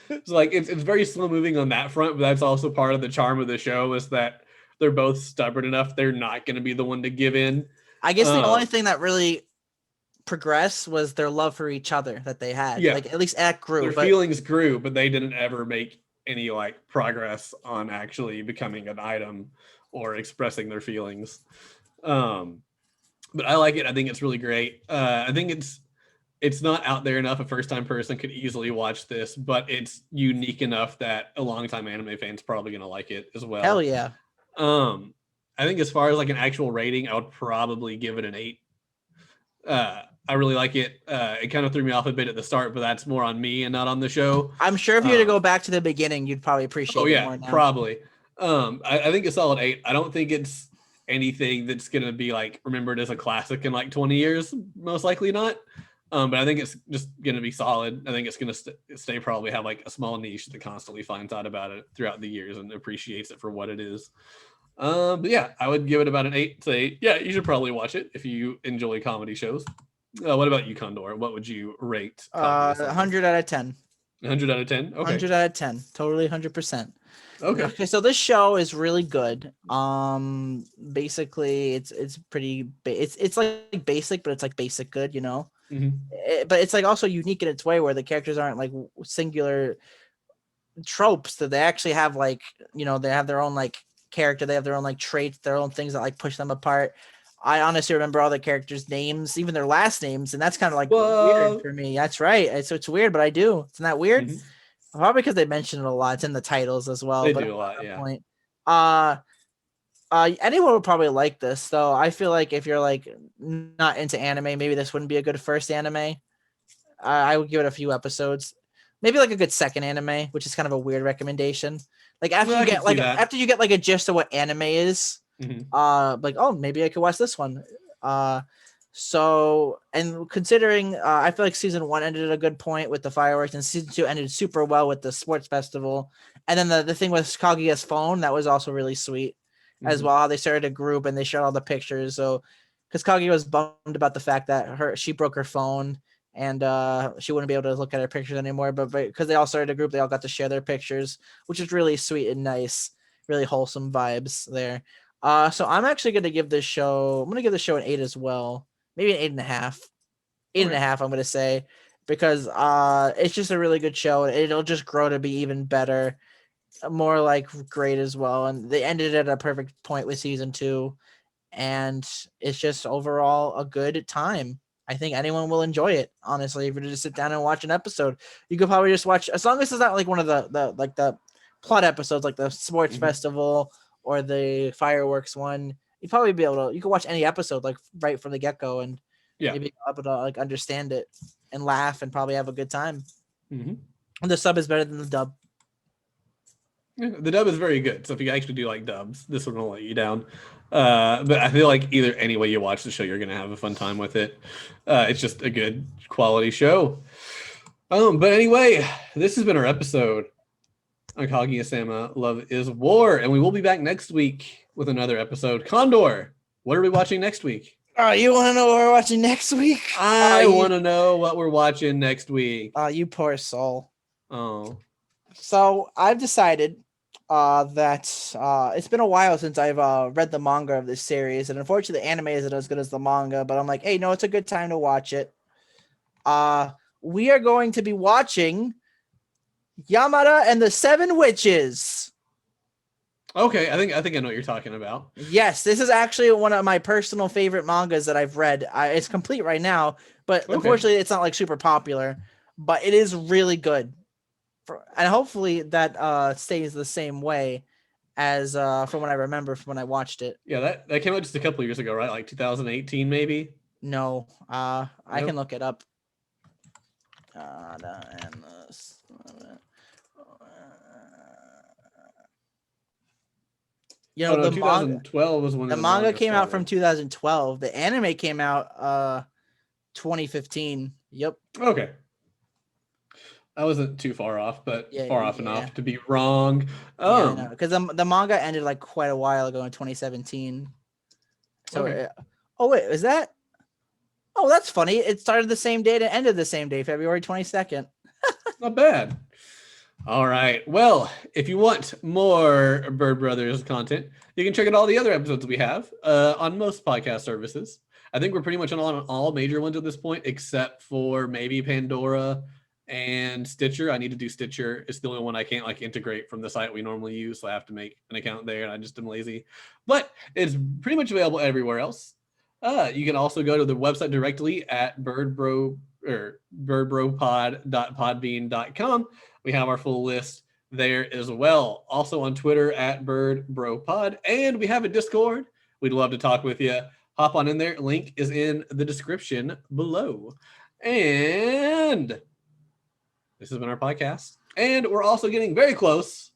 It's like it's very slow moving on that front, but that's also part of the charm of the show is that they're both stubborn enough. They're not going to be the one to give in. I guess the only thing that really progressed was their love for each other that they had. Yeah. Like at least that grew. Their feelings grew, but they didn't ever make any like progress on actually becoming an item or expressing their feelings. But I like it. I think it's really great. I think it's it's not out there enough. A first-time person could easily watch this, but it's unique enough that a longtime anime fan's probably gonna like it as well. Hell yeah. I think as far as like an actual rating, I would probably give it an 8. I really like it. It kind of threw me off a bit at the start, but that's more on me and not on the show. I'm sure if you were to go back to the beginning, you'd probably appreciate it more now. Probably. I think a solid 8. I don't think it's anything that's gonna be like remembered as a classic in like 20 years. Most likely not. But I think it's just gonna be solid. I think it's gonna stay probably have like a small niche that constantly finds out about it throughout the years and appreciates it for what it is. But yeah, I would give it about an 8. Say, yeah, you should probably watch it if you enjoy comedy shows. What about you, Condor? What would you rate? 100 out of 10. 100 out of 10. Okay. 100 out of 10. Totally 100%. Okay. So this show is really good. Basically, it's pretty. It's like basic, but it's like basic good, you know. Mm-hmm. But it's like also unique in its way, where the characters aren't like singular tropes. That they actually have like, you know, they have their own like character. They have their own like traits, their own things that like push them apart. I honestly remember all the characters' names, even their last names, and that's kind of like weird for me. That's right. So it's weird, but I do. Isn't that weird? Mm-hmm. Probably because they mention it a lot. It's in the titles as well. They do a lot, yeah. Point. Anyone would probably like this, though. I feel like if you're like not into anime, maybe this wouldn't be a good first anime. I would give it a few episodes, maybe like a good second anime, which is kind of a weird recommendation. Like after you get like a gist of what anime is, mm-hmm. Like, oh, maybe I could watch this one. So, and considering I feel like season 1 ended at a good point with the fireworks, and season 2 ended super well with the sports festival, and then the thing with Kaguya's phone, that was also really sweet, mm-hmm. as well. How they started a group and they showed all the pictures. So, because Kaguya was bummed about the fact that she broke her phone and she wouldn't be able to look at her pictures anymore, but because they all started a group, they all got to share their pictures, which is really sweet and nice, really wholesome vibes there. So I'm actually going to give this show, I'm going to give the show an 8 as well. Maybe an 8.5. 8.5, I'm going to say, because it's just a really good show. It'll just grow to be even better, more like great as well. And they ended at a perfect point with season 2. And it's just overall a good time. I think anyone will enjoy it, honestly. If you just sit down and watch an episode, you could probably just watch, as long as it's not like one of the plot episodes, like the sports mm-hmm. festival or the fireworks one. You'd probably be able to, you could watch any episode like right from the get-go and maybe able to like understand it and laugh and probably have a good time. Mm-hmm. And the sub is better than the dub. Yeah, the dub is very good. So if you actually do like dubs, this one will let you down. But I feel like either any way you watch the show, you're going to have a fun time with it. It's just a good quality show. But anyway, this has been our episode on Kaguya-sama Love is War, and we will be back next week with another episode. Condor, what are we watching next week? You want to know what we're watching next week? I want to know what we're watching next week. You poor soul. Oh. So I've decided that it's been a while since I've read the manga of this series, and unfortunately the anime isn't as good as the manga, but I'm like, hey, no, it's a good time to watch it. We are going to be watching Yamada and the Seven Witches. Okay, I think I know what you're talking about. Yes, this is actually one of my personal favorite mangas that I've read. It's complete right now, but unfortunately it's not like super popular, but it is really good. And hopefully that stays the same way as from what I remember from when I watched it. Yeah, that came out just a couple of years ago, right? Like 2018 maybe? No, I can look it up. You know, the 2012 was when the manga came out from 2012. The anime came out 2015. Yep. Okay. I wasn't too far off, but far off enough to be wrong. Oh, because the manga ended like quite a while ago in 2017. So, wait, is that? Oh, that's funny. It started the same day and ended the same day, February 22nd. Not bad. All right. Well, if you want more Bird Brothers content, you can check out all the other episodes we have on most podcast services. I think we're pretty much on all major ones at this point, except for maybe Pandora and Stitcher. I need to do Stitcher. It's the only one I can't like integrate from the site we normally use, so I have to make an account there, and I just am lazy. But it's pretty much available everywhere else. You can also go to the website directly at or birdbropod.podbean.com. We have our full list there as well. Also on Twitter at birdbropod. And we have a Discord. We'd love to talk with you. Hop on in there. Link is in the description below. And this has been our podcast. And we're also getting very close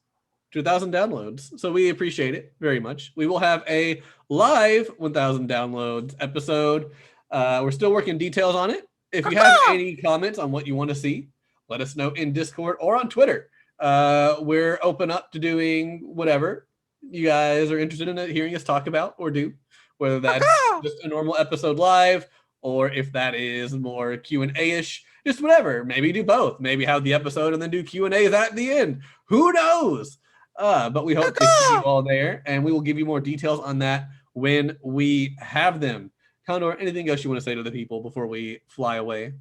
to 1,000 downloads. So we appreciate it very much. We will have a live 1,000 downloads episode. We're still working details on it. If you have any comments on what you want to see, let us know in Discord or on Twitter. We're open up to doing whatever you guys are interested in hearing us talk about or do, whether that's just a normal episode live or if that is more Q&A-ish, just whatever. Maybe do both. Maybe have the episode and then do Q&As at the end. Who knows? But we hope to see you all there, and we will give you more details on that when we have them. Condor, anything else you want to say to the people before we fly away?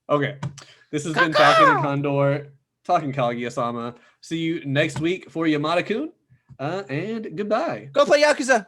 Okay. This has been Falcon and Condor, talking Kaguya-sama. See you next week for Yamada-kun, and goodbye. Go play Yakuza.